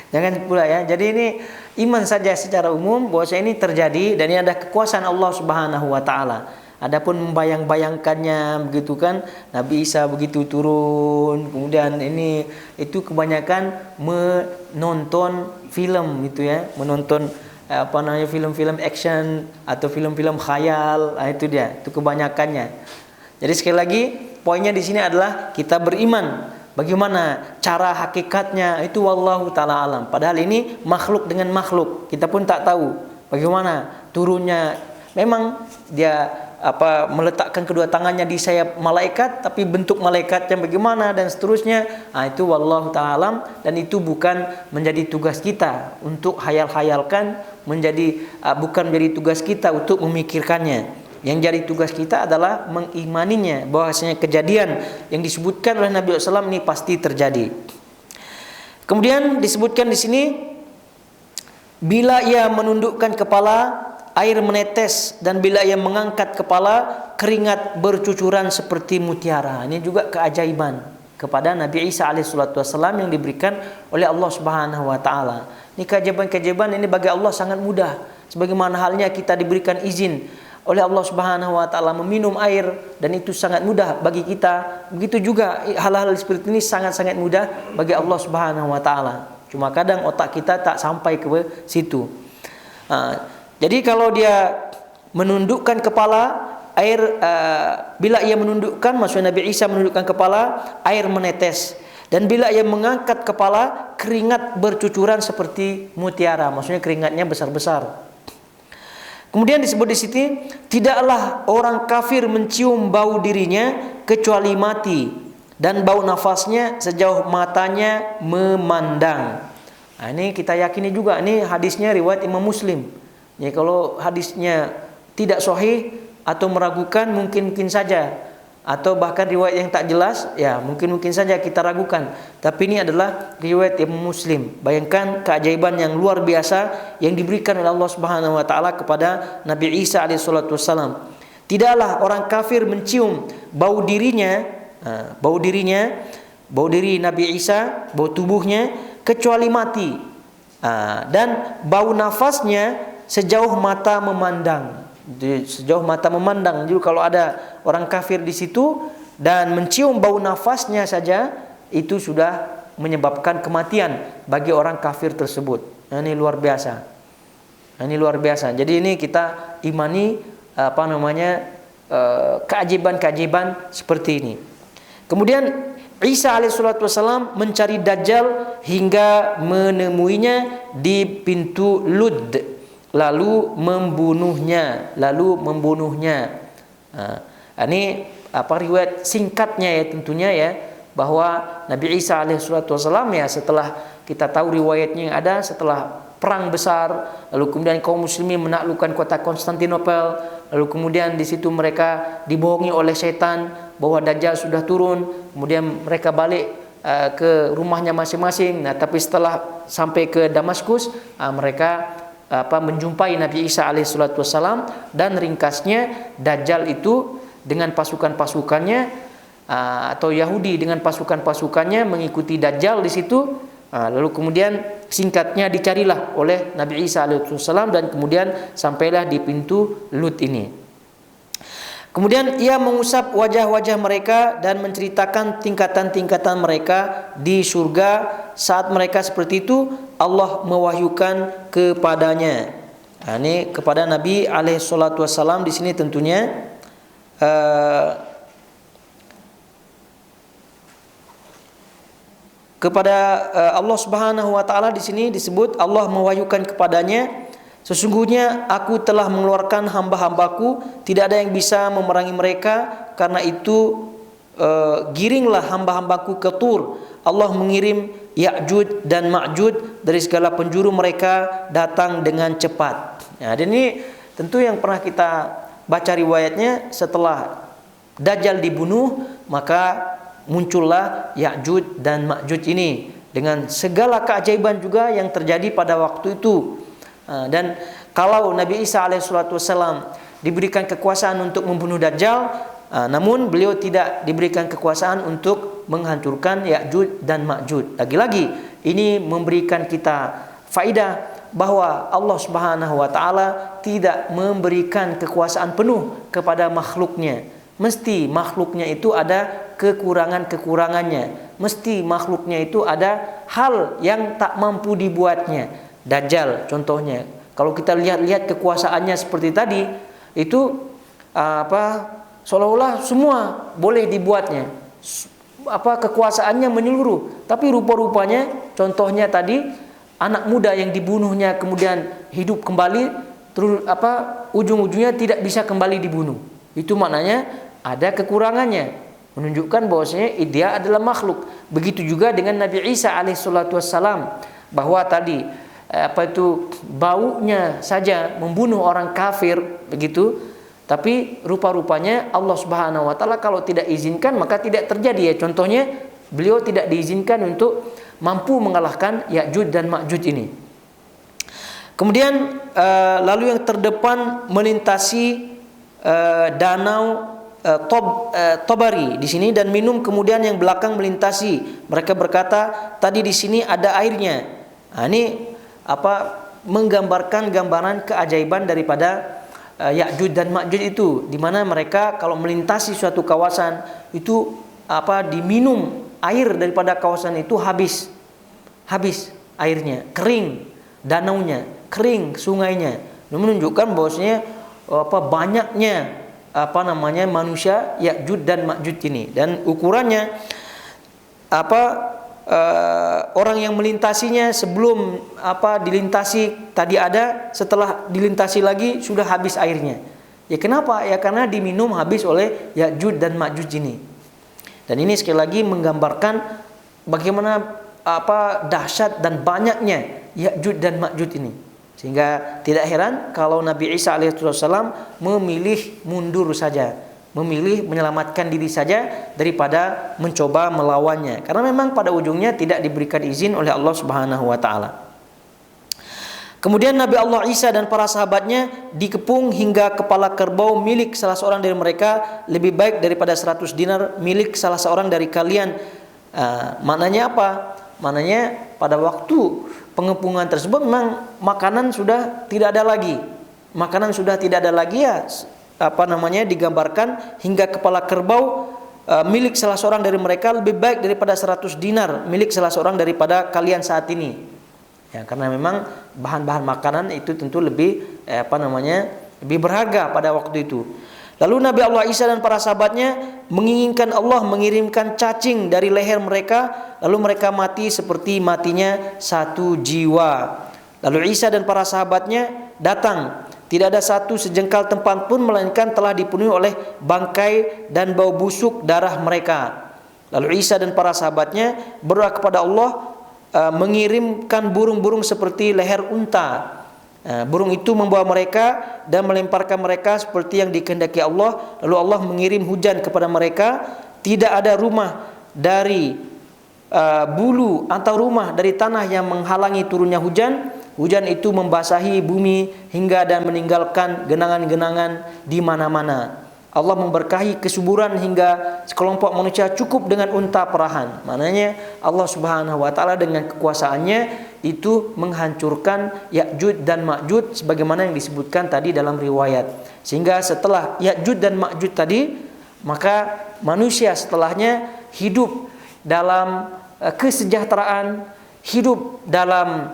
Jangan pula ya. Jadi ini iman saja secara umum bahwa ini terjadi dan ini ada kekuasaan Allah Subhanahu wa taala. Adapun membayang-bayangkannya begitu kan, Nabi Isa begitu turun, kemudian itu kebanyakan menonton film gitu ya, menonton film-film action atau film-film khayal. Itu dia, itu kebanyakannya. Jadi sekali lagi poinnya di sini adalah kita beriman. Bagaimana cara hakikatnya itu wallahu taala alam. Padahal ini makhluk dengan makhluk, kita pun tak tahu bagaimana turunnya. Memang dia meletakkan kedua tangannya di sayap malaikat, tapi bentuk malaikatnya bagaimana dan seterusnya, itu wallahu taala alam. Dan itu bukan menjadi tugas kita untuk hayal-hayalkan, bukan menjadi tugas kita untuk memikirkannya. Yang jadi tugas kita adalah mengimaninya, bahwasanya kejadian yang disebutkan oleh Nabi SAW ini pasti terjadi. Kemudian disebutkan di sini, bila ia menundukkan kepala, air menetes, dan bila ia mengangkat kepala, keringat bercucuran seperti mutiara. Ini juga keajaiban kepada Nabi Isa alaihissalam yang diberikan oleh Allah Subhanahu wa taala. Ini keajaiban-keajaiban ini bagi Allah sangat mudah. Sebagaimana halnya kita diberikan izin oleh Allah Subhanahu wa taala meminum air, dan itu sangat mudah bagi kita. Begitu juga hal-hal seperti ini sangat-sangat mudah bagi Allah Subhanahu wa taala. Cuma kadang otak kita tak sampai ke situ. Jadi kalau dia menundukkan kepala, bila ia menundukkan, maksudnya Nabi Isa menundukkan kepala, air menetes. Dan bila ia mengangkat kepala, keringat bercucuran seperti mutiara. Maksudnya keringatnya besar-besar. Kemudian disebut di sini, tidaklah orang kafir mencium bau dirinya kecuali mati, dan bau nafasnya sejauh matanya memandang. Nah, ini kita yakini juga, ini hadisnya riwayat Imam Muslim. Ya, kalau hadisnya tidak sahih atau meragukan mungkin saja, atau bahkan riwayat yang tak jelas, ya mungkin saja kita ragukan. Tapi ini adalah riwayat Imam Muslim. Bayangkan keajaiban yang luar biasa yang diberikan oleh Allah Subhanahu wa taala kepada Nabi Isa alaihissalatu wassalam. Tidaklah orang kafir mencium bau dirinya, bau diri Nabi Isa, bau tubuhnya kecuali mati. Dan bau nafasnya sejauh mata memandang. Sejauh mata memandang. Jadi kalau ada orang kafir di situ dan mencium bau nafasnya saja, itu sudah menyebabkan kematian bagi orang kafir tersebut. Nah, ini luar biasa. Ini luar biasa. Jadi ini kita imani keajaiban-keajaiban seperti ini. Kemudian Isa alaihissalatu wassalam mencari Dajjal hingga menemuinya di pintu Lud. Lalu membunuhnya. Ini riwayat singkatnya ya tentunya ya, bahwa Nabi Isa alaihissalatu wassalam ya, setelah kita tahu riwayatnya yang ada, setelah perang besar, lalu kemudian kaum muslimin menaklukkan kota Konstantinopel, lalu kemudian di situ mereka dibohongi oleh setan bahwa Dajjal sudah turun, kemudian mereka balik ke rumahnya masing-masing. Nah, tapi setelah sampai ke Damaskus, mereka menjumpai Nabi Isa alaihissalatu wassalam, dan ringkasnya Dajjal itu dengan pasukan-pasukannya, atau Yahudi dengan pasukan-pasukannya mengikuti Dajjal di situ. Lalu kemudian singkatnya dicarilah oleh Nabi Isa alaihissalatu wassalam, dan kemudian sampailah di pintu Lut ini. Kemudian ia mengusap wajah-wajah mereka dan menceritakan tingkatan-tingkatan mereka di surga. Saat mereka seperti itu, Allah mewahyukan kepadanya. Nah, ini kepada Nabi alaihissalatu wassalam di sini tentunya kepada Allah Subhanahu wa taala di sini disebut Allah mewahyukan kepadanya, sesungguhnya aku telah mengeluarkan hamba-hambaku, tidak ada yang bisa memerangi mereka. Karena itu giringlah hamba-hambaku ke Tur. Allah mengirim Ya'juj dan Ma'juj dari segala penjuru mereka datang dengan cepat. Nah, dan ini tentu yang pernah kita baca riwayatnya, setelah Dajjal dibunuh maka muncullah Ya'juj dan Ma'juj ini dengan segala keajaiban juga yang terjadi pada waktu itu. Dan kalau Nabi Isa alaihissalatu wassalam diberikan kekuasaan untuk membunuh Dajjal, namun beliau tidak diberikan kekuasaan untuk menghancurkan Ya'juj dan Ma'juj. Lagi-lagi ini memberikan kita faidah bahwa Allah Subhanahu wa taala tidak memberikan kekuasaan penuh kepada makhluknya. Mesti makhluknya itu ada kekurangan-kekurangannya. Mesti makhluknya itu ada hal yang tak mampu dibuatnya. Dajjal contohnya, kalau kita lihat kekuasaannya seperti tadi, itu seolah-olah semua boleh dibuatnya, kekuasaannya menyeluruh. Tapi rupa-rupanya, contohnya tadi anak muda yang dibunuhnya kemudian hidup kembali, terus ujung-ujungnya tidak bisa kembali dibunuh. Itu maknanya ada kekurangannya, menunjukkan bahwasanya dia adalah makhluk. Begitu juga dengan Nabi Isa alaihissalatu wassalam, bahwa tadi baunya saja membunuh orang kafir begitu, tapi rupa-rupanya Allah Subhanahu wa taala kalau tidak izinkan maka tidak terjadi ya. Contohnya beliau tidak diizinkan untuk mampu mengalahkan Ya'juj dan Ma'juj ini. Kemudian lalu yang terdepan melintasi danau Tobari di sini dan minum, kemudian yang belakang melintasi. Mereka berkata, tadi di sini ada airnya. Nah, ini menggambarkan gambaran keajaiban daripada Ya'juj dan Ma'juj itu, di mana mereka kalau melintasi suatu kawasan itu diminum air daripada kawasan itu habis airnya, kering danaunya, kering sungainya. Ini menunjukkan bahwasanya banyaknya manusia Ya'juj dan Ma'juj ini, dan ukurannya orang yang melintasinya sebelum dilintasi tadi ada, setelah dilintasi lagi sudah habis airnya. Ya kenapa? Ya karena diminum habis oleh Ya'juj dan Ma'juj ini. Dan ini sekali lagi menggambarkan bagaimana dahsyat dan banyaknya Ya'juj dan Ma'juj ini. Sehingga tidak heran kalau Nabi Isa alaihissalam memilih mundur saja, memilih menyelamatkan diri saja daripada mencoba melawannya, karena memang pada ujungnya tidak diberikan izin oleh Allah Subhanahu wa taala. Kemudian Nabi Allah Isa dan para sahabatnya dikepung hingga kepala kerbau milik salah seorang dari mereka lebih baik daripada 100 dinar milik salah seorang dari kalian. Maknanya apa? Maknanya pada waktu pengepungan tersebut memang makanan sudah tidak ada lagi. Makanan sudah tidak ada lagi, ya digambarkan hingga kepala kerbau milik salah seorang dari mereka lebih baik daripada 100 dinar milik salah seorang daripada kalian saat ini. Ya, karena memang bahan-bahan makanan itu tentu lebih lebih berharga pada waktu itu. Lalu Nabi Allah Isa dan para sahabatnya menginginkan Allah mengirimkan cacing dari leher mereka, lalu mereka mati seperti matinya satu jiwa. Lalu Isa dan para sahabatnya datang, tidak ada satu sejengkal tempat pun melainkan telah dipenuhi oleh bangkai dan bau busuk darah mereka. Lalu Isa dan para sahabatnya berdoa kepada Allah mengirimkan burung-burung seperti leher unta. Burung itu membawa mereka dan melemparkan mereka seperti yang dikehendaki Allah. Lalu Allah mengirim hujan kepada mereka. Tidak ada rumah dari bulu atau rumah dari tanah yang menghalangi turunnya hujan. Hujan itu membasahi bumi hingga dan meninggalkan genangan-genangan di mana-mana. Allah memberkahi kesuburan hingga sekelompok manusia cukup dengan unta perahan. Maknanya Allah Subhanahu wa taala dengan kekuasaannya itu menghancurkan Ya'juj dan Ma'juj sebagaimana yang disebutkan tadi dalam riwayat. Sehingga setelah Ya'juj dan Ma'juj tadi, maka manusia setelahnya hidup dalam kesejahteraan, hidup dalam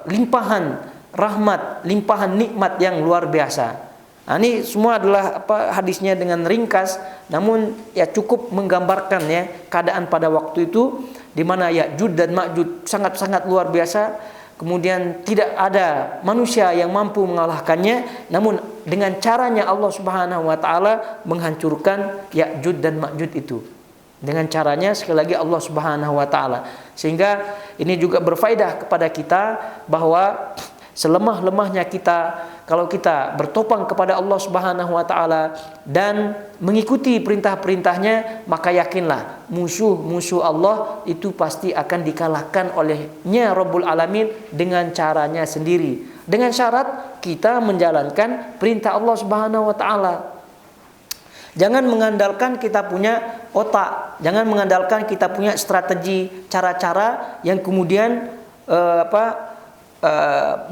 limpahan rahmat, limpahan nikmat yang luar biasa. Nah, ini semua adalah hadisnya dengan ringkas, namun ya cukup menggambarkan ya keadaan pada waktu itu di mana Ya'juj dan Ma'juj sangat-sangat luar biasa. Kemudian tidak ada manusia yang mampu mengalahkannya, namun dengan caranya Allah Subhanahu wa taala menghancurkan Ya'juj dan Ma'juj itu. Dengan caranya sekali lagi Allah Subhanahu wa taala. Sehingga ini juga berfaedah kepada kita bahwa selemah-lemahnya kita, kalau kita bertopang kepada Allah Subhanahu wa taala dan mengikuti perintah-perintahnya, maka yakinlah musuh-musuh Allah itu pasti akan dikalahkan olehnya Rabbul Alamin dengan caranya sendiri. Dengan syarat kita menjalankan perintah Allah Subhanahu wa taala. Jangan mengandalkan kita punya otak, jangan mengandalkan kita punya strategi, cara-cara yang kemudian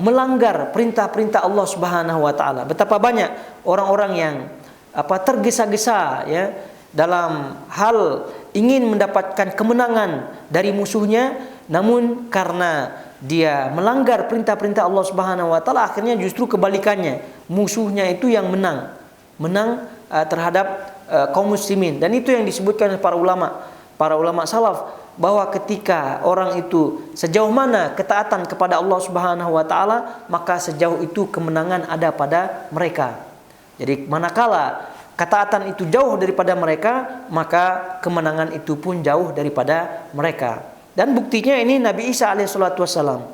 melanggar perintah-perintah Allah Subhanahu wa taala. Betapa banyak orang-orang yang tergesa-gesa ya dalam hal ingin mendapatkan kemenangan dari musuhnya, namun karena dia melanggar perintah-perintah Allah Subhanahu wa taala akhirnya justru kebalikannya, musuhnya itu yang menang terhadap kaum muslimin. Dan itu yang disebutkan oleh para ulama salaf, bahwa ketika orang itu sejauh mana ketaatan kepada Allah Subhanahu wa taala, maka sejauh itu kemenangan ada pada mereka. Jadi manakala ketaatan itu jauh daripada mereka, maka kemenangan itu pun jauh daripada mereka. Dan buktinya ini Nabi Isa alaihissalatu wassalam.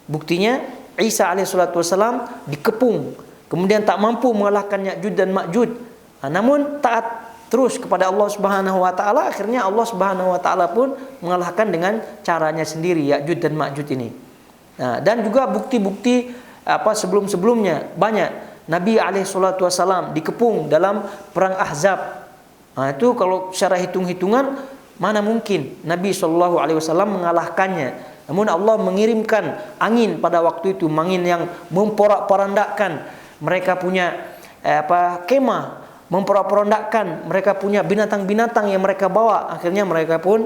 Buktinya Isa alaihissalatu wassalam dikepung, kemudian tak mampu mengalahkan Ya'juj dan Ma'juj. Namun taat terus kepada Allah Subhanahu wa taala, akhirnya Allah Subhanahu wa taala pun mengalahkan dengan caranya sendiri Ya'juj dan Ma'juj ini. Dan juga bukti-bukti sebelum-sebelumnya banyak. Nabi alaihissalatu wassalam dikepung dalam perang Ahzab. Itu kalau secara hitung-hitungan mana mungkin Nabi sallallahu alaihi wasallam mengalahkannya. Namun Allah mengirimkan angin pada waktu itu, angin yang memporak-porandakan mereka punya kemah, memporak-porandakan mereka punya binatang-binatang yang mereka bawa. Akhirnya mereka pun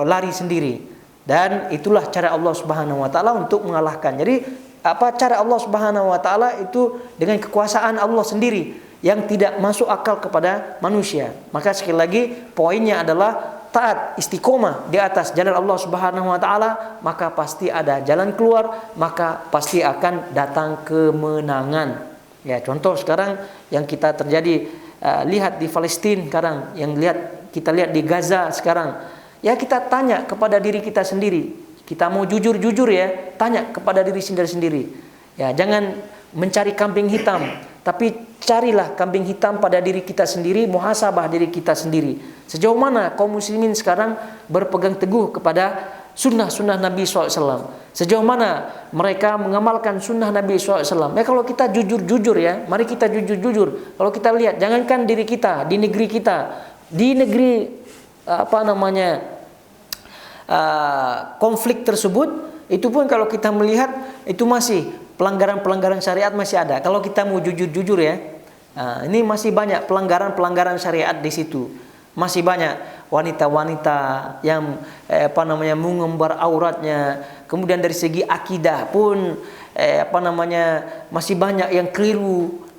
lari sendiri. Dan itulah cara Allah Subhanahu wa taala untuk mengalahkan. Jadi cara Allah Subhanahu wa taala itu dengan kekuasaan Allah sendiri yang tidak masuk akal kepada manusia. Maka sekali lagi poinnya adalah taat, istiqomah di atas jalan Allah Subhanahu wa taala, maka pasti ada jalan keluar, maka pasti akan datang kemenangan. Ya, contoh sekarang yang kita terjadi lihat di Palestina sekarang, yang kita lihat di Gaza sekarang. Ya, kita tanya kepada diri kita sendiri. Kita mau jujur-jujur ya, tanya kepada diri sendiri. Ya, jangan mencari kambing hitam, tapi carilah kambing hitam pada diri kita sendiri, muhasabah diri kita sendiri. Sejauh mana kaum muslimin sekarang berpegang teguh kepada sunnah-sunnah Nabi SAW. Sejauh mana mereka mengamalkan sunnah Nabi SAW. Ya, kalau kita jujur-jujur ya, mari kita jujur-jujur. Kalau kita lihat, jangankan diri kita, di negeri kita, di negeri konflik tersebut, itu pun kalau kita melihat itu masih pelanggaran-pelanggaran syariat masih ada. Kalau kita mau jujur-jujur ya, ini masih banyak pelanggaran-pelanggaran syariat di situ. Masih banyak wanita-wanita yang mengumbar auratnya. Kemudian dari segi akidah pun masih banyak yang keliru.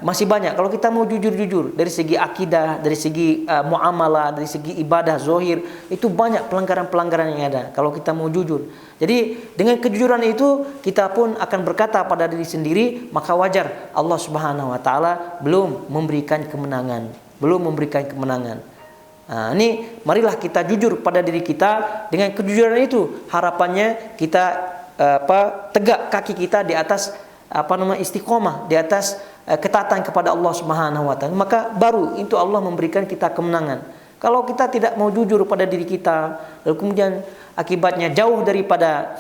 Masih banyak. Kalau kita mau jujur-jujur dari segi akidah, dari segi muamalah, dari segi ibadah zohir, itu banyak pelanggaran-pelanggaran yang ada. Kalau kita mau jujur. Jadi dengan kejujuran itu kita pun akan berkata pada diri sendiri, maka wajar Allah Subhanahu wa taala belum memberikan kemenangan. Ini marilah kita jujur pada diri kita. Dengan kejujuran itu harapannya kita tegak kaki kita di atas istiqomah, di atas ketaatan kepada Allah Subhanahu wa taala, maka baru itu Allah memberikan kita kemenangan. Kalau kita tidak mau jujur pada diri kita, lalu kemudian akibatnya jauh daripada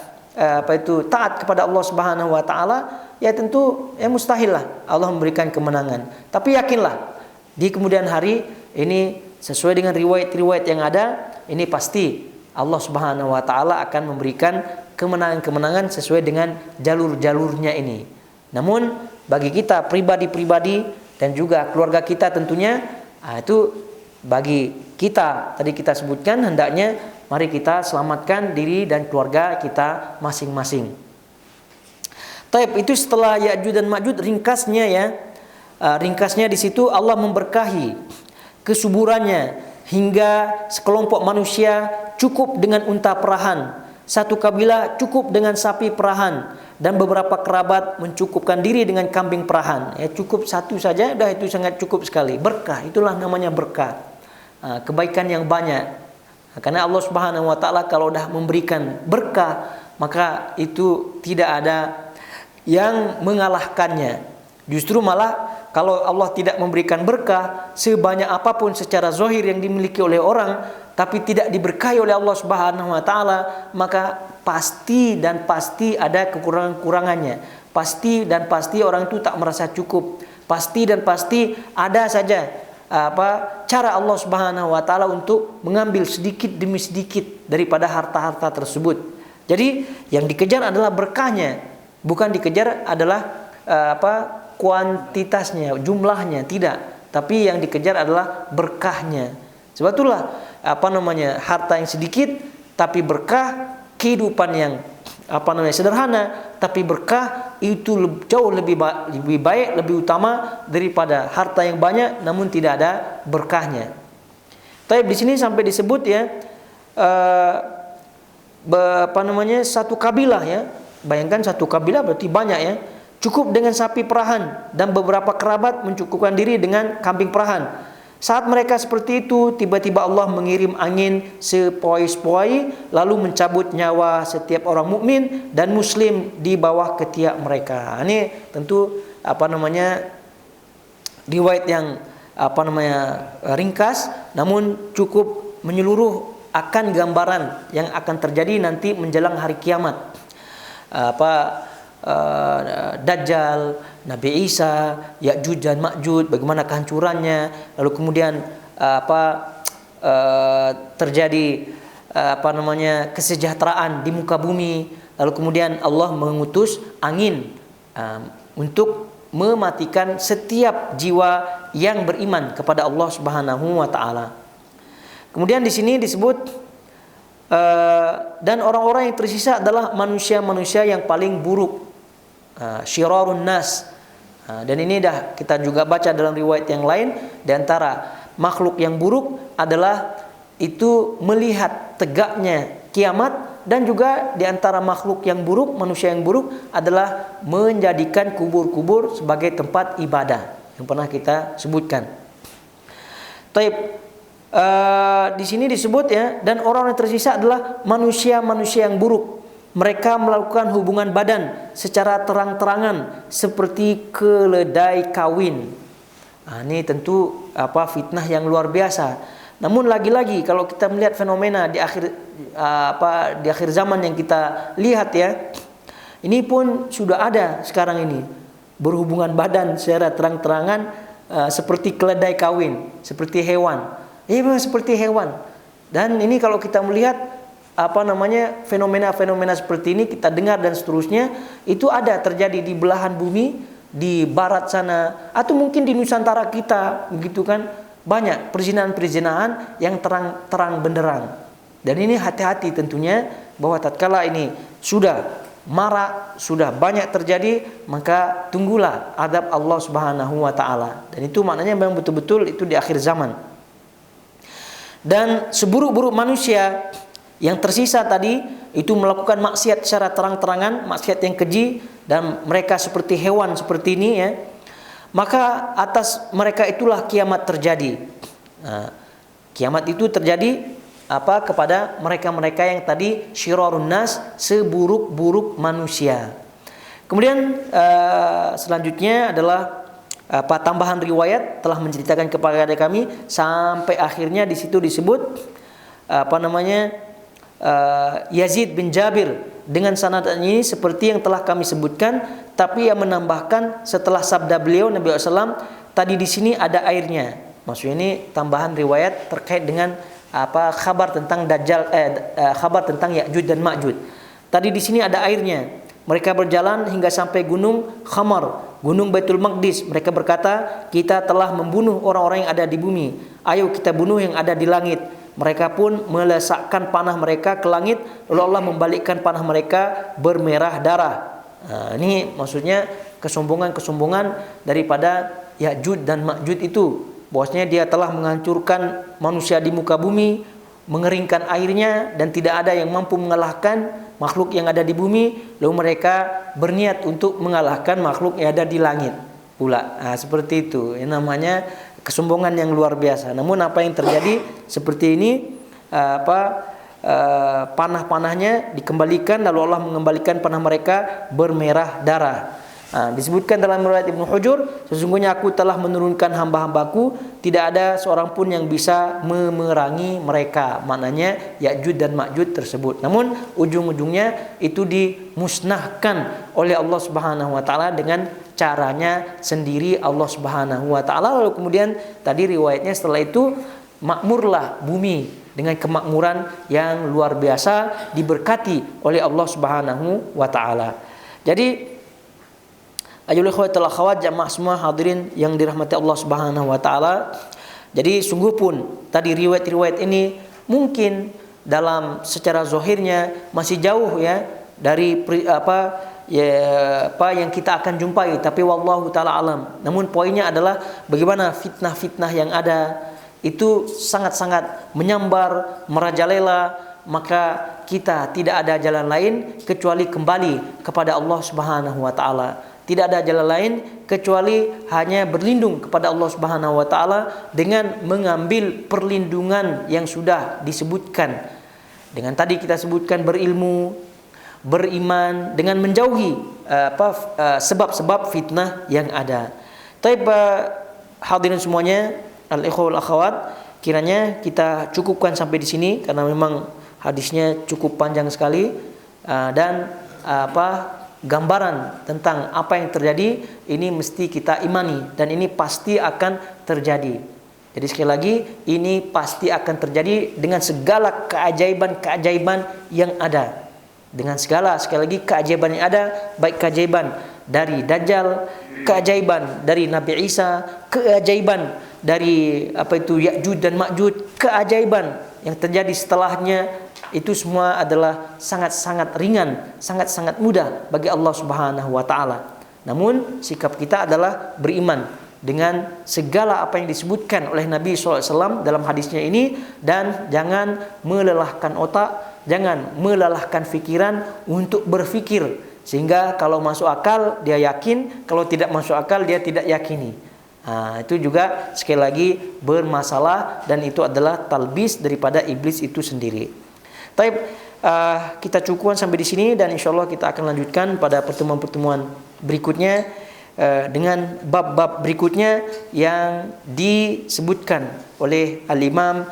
taat kepada Allah Subhanahu wa taala, ya tentu mustahil lah Allah memberikan kemenangan. Tapi yakinlah di kemudian hari ini sesuai dengan riwayat-riwayat yang ada, ini pasti Allah Subhanahu wa taala akan memberikan kemenangan-kemenangan sesuai dengan jalur-jalurnya ini. Namun bagi kita pribadi-pribadi dan juga keluarga kita tentunya, itu bagi kita tadi kita sebutkan, hendaknya mari kita selamatkan diri dan keluarga kita masing-masing. Taib, itu setelah Ya'juj dan Ma'juj ringkasnya ya. Ringkasnya di situ Allah memberkahi kesuburannya hingga sekelompok manusia cukup dengan unta perahan, satu kabilah cukup dengan sapi perahan, dan beberapa kerabat mencukupkan diri dengan kambing perahan. Ya, cukup satu saja, dah itu sangat cukup sekali. Berkah, itulah namanya berkah. Kebaikan yang banyak. Karena Allah Subhanahu wa taala kalau dah memberikan berkah, maka itu tidak ada yang mengalahkannya. Justru malah kalau Allah tidak memberikan berkah, sebanyak apapun secara zahir yang dimiliki oleh orang, tapi tidak diberkahi oleh Allah Subhanahu wa taala, maka pasti dan pasti ada kekurangan-kurangannya. Pasti dan pasti orang itu tak merasa cukup. Pasti dan pasti ada saja cara Allah Subhanahu wa taala untuk mengambil sedikit demi sedikit daripada harta-harta tersebut. Jadi yang dikejar adalah berkahnya, bukan dikejar adalah kuantitasnya, jumlahnya, tidak. Tapi yang dikejar adalah berkahnya. Sebab itulah harta yang sedikit tapi berkah, kehidupan yang sederhana tapi berkah, itu jauh lebih baik, lebih utama daripada harta yang banyak namun tidak ada berkahnya. Tapi di sini sampai disebut ya satu kabilah ya. Bayangkan satu kabilah berarti banyak ya. Cukup dengan sapi perahan dan beberapa kerabat mencukupkan diri dengan kambing perahan. Saat mereka seperti itu, tiba-tiba Allah mengirim angin sepoi-sepoi lalu mencabut nyawa setiap orang mukmin dan muslim di bawah ketiak mereka. Ini tentu riwayat yang ringkas namun cukup menyeluruh akan gambaran yang akan terjadi nanti menjelang hari kiamat. Dajjal, Nabi Isa, Ya'juj dan Ma'juj, bagaimana kehancurannya, lalu kemudian terjadi kesejahteraan di muka bumi, lalu kemudian Allah mengutus angin untuk mematikan setiap jiwa yang beriman kepada Allah Subhanahu wa taala. Kemudian di sini disebut dan orang-orang yang tersisa adalah manusia-manusia yang paling buruk, syirarun nas. Dan ini dah kita juga baca dalam riwayat yang lain, di antara makhluk yang buruk adalah itu melihat tegaknya kiamat, dan juga di antara makhluk yang buruk, manusia yang buruk adalah menjadikan kubur-kubur sebagai tempat ibadah yang pernah kita sebutkan. Taib, di sini disebut ya, dan orang yang tersisa adalah manusia-manusia yang buruk. Mereka melakukan hubungan badan secara terang-terangan seperti keledai kawin. Ini tentu fitnah yang luar biasa. Namun lagi-lagi kalau kita melihat fenomena di akhir zaman yang kita lihat ya, ini pun sudah ada sekarang ini, berhubungan badan secara terang-terangan seperti keledai kawin, seperti hewan. Memang seperti hewan. Dan ini kalau kita melihat fenomena-fenomena seperti ini kita dengar dan seterusnya, itu ada terjadi di belahan bumi, di barat sana, atau mungkin di Nusantara kita, begitu kan, banyak perzinahan-perzinahan yang terang-terang benderang. Dan ini hati-hati tentunya, bahwa tatkala ini sudah marak, sudah banyak terjadi, maka tunggulah azab Allah Subhanahu wa taala. Dan itu maknanya memang betul-betul itu di akhir zaman. Dan seburuk-buruk manusia yang tersisa tadi itu melakukan maksiat secara terang-terangan, maksiat yang keji, dan mereka seperti hewan seperti ini ya. Maka atas mereka itulah kiamat terjadi. Kiamat itu terjadi kepada mereka-mereka yang tadi syirarun nas, seburuk-buruk manusia. Kemudian selanjutnya adalah tambahan riwayat telah menceritakan kepada kami sampai akhirnya di situ disebut Yazid bin Jabir dengan sanad ini seperti yang telah kami sebutkan, tapi yang menambahkan setelah sabda beliau Nabi SAW, tadi di sini ada airnya. Maksudnya ini tambahan riwayat terkait dengan kabar tentang Dajjal, kabar tentang Ya'juj dan Ma'juj. Tadi di sini ada airnya. Mereka berjalan hingga sampai gunung Khamar, gunung Baitul Maqdis. Mereka berkata, kita telah membunuh orang-orang yang ada di bumi. Ayo kita bunuh yang ada di langit. Mereka pun melesakkan panah mereka ke langit, lalu Allah membalikkan panah mereka bermerah darah. Ini maksudnya kesombongan-kesombongan daripada Ya'juj dan Ma'juj itu. Bahwasanya dia telah menghancurkan manusia di muka bumi, mengeringkan airnya, dan tidak ada yang mampu mengalahkan makhluk yang ada di bumi. Lalu mereka berniat untuk mengalahkan makhluk yang ada di langit pula. Seperti itu. Ini namanya kesombongan yang luar biasa. Namun apa yang terjadi seperti ini, panah-panahnya dikembalikan, lalu Allah mengembalikan panah mereka bermerah darah. Disebutkan dalam riwayat Ibnu Hujur, sesungguhnya aku telah menurunkan hamba-hambaku, tidak ada seorang pun yang bisa memerangi mereka. Maknanya Ya'juj dan Ma'juj tersebut. Namun ujung-ujungnya itu dimusnahkan oleh Allah Subhanahu wa taala dengan caranya sendiri Allah Subhanahu wa taala. Lalu kemudian tadi riwayatnya setelah itu makmurlah bumi dengan kemakmuran yang luar biasa, diberkati oleh Allah Subhanahu wa taala. Jadi ayyuhal ikhwatul akhwat, jamaah semua hadirin yang dirahmati Allah Subhanahu wa taala. Jadi sungguh pun tadi riwayat-riwayat ini mungkin dalam secara zahirnya masih jauh ya dari apa yang kita akan jumpai, tapi wallahu taala alam. Namun poinnya adalah bagaimana fitnah-fitnah yang ada itu sangat-sangat menyambar, merajalela, maka kita tidak ada jalan lain kecuali kembali kepada Allah Subhanahu wa taala. Tidak ada jalan lain kecuali hanya berlindung kepada Allah Subhanahu wa taala dengan mengambil perlindungan yang sudah disebutkan. Dengan tadi kita sebutkan berilmu, beriman, dengan menjauhi sebab-sebab fitnah yang ada. Taib hadirin semuanya, al-ikhwah wal akhwat, kiranya kita cukupkan sampai di sini karena memang hadisnya cukup panjang sekali, dan gambaran tentang apa yang terjadi ini mesti kita imani, dan ini pasti akan terjadi. Jadi sekali lagi, ini pasti akan terjadi dengan segala keajaiban-keajaiban yang ada. Dengan segala, sekali lagi, keajaiban yang ada, baik keajaiban dari Dajjal, keajaiban dari Nabi Isa, keajaiban dari Ya'juj dan Ma'juj, keajaiban yang terjadi setelahnya, itu semua adalah sangat-sangat ringan, sangat-sangat mudah bagi Allah Subhanahu wa taala. Namun sikap kita adalah beriman dengan segala apa yang disebutkan oleh Nabi SAW dalam hadisnya ini, dan jangan melelahkan otak, jangan melelahkan fikiran untuk berfikir sehingga kalau masuk akal dia yakin, kalau tidak masuk akal dia tidak yakini. Itu juga sekali lagi bermasalah, dan itu adalah talbis daripada iblis itu sendiri. Taib, kita cukupkan sampai di sini, dan insyaallah kita akan lanjutkan pada pertemuan-pertemuan berikutnya dengan bab-bab berikutnya yang disebutkan oleh Al-Imam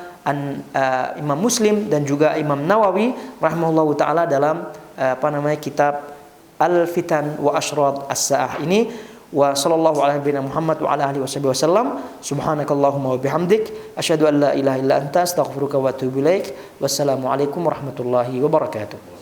Imam Muslim dan juga Imam Nawawi rahimahullahu taala dalam kitab Al-Fitan wa Ashrad As-Sa'ah ini. Wa sallallahu ala nabiyyina Muhammad wa ala alihi wasallam. Subhanakallahumma wa bihamdik asyhadu an la ilaha illa anta astaghfiruka wa atubu ilaik. Wassalamu alaikum warahmatullahi wabarakatuh.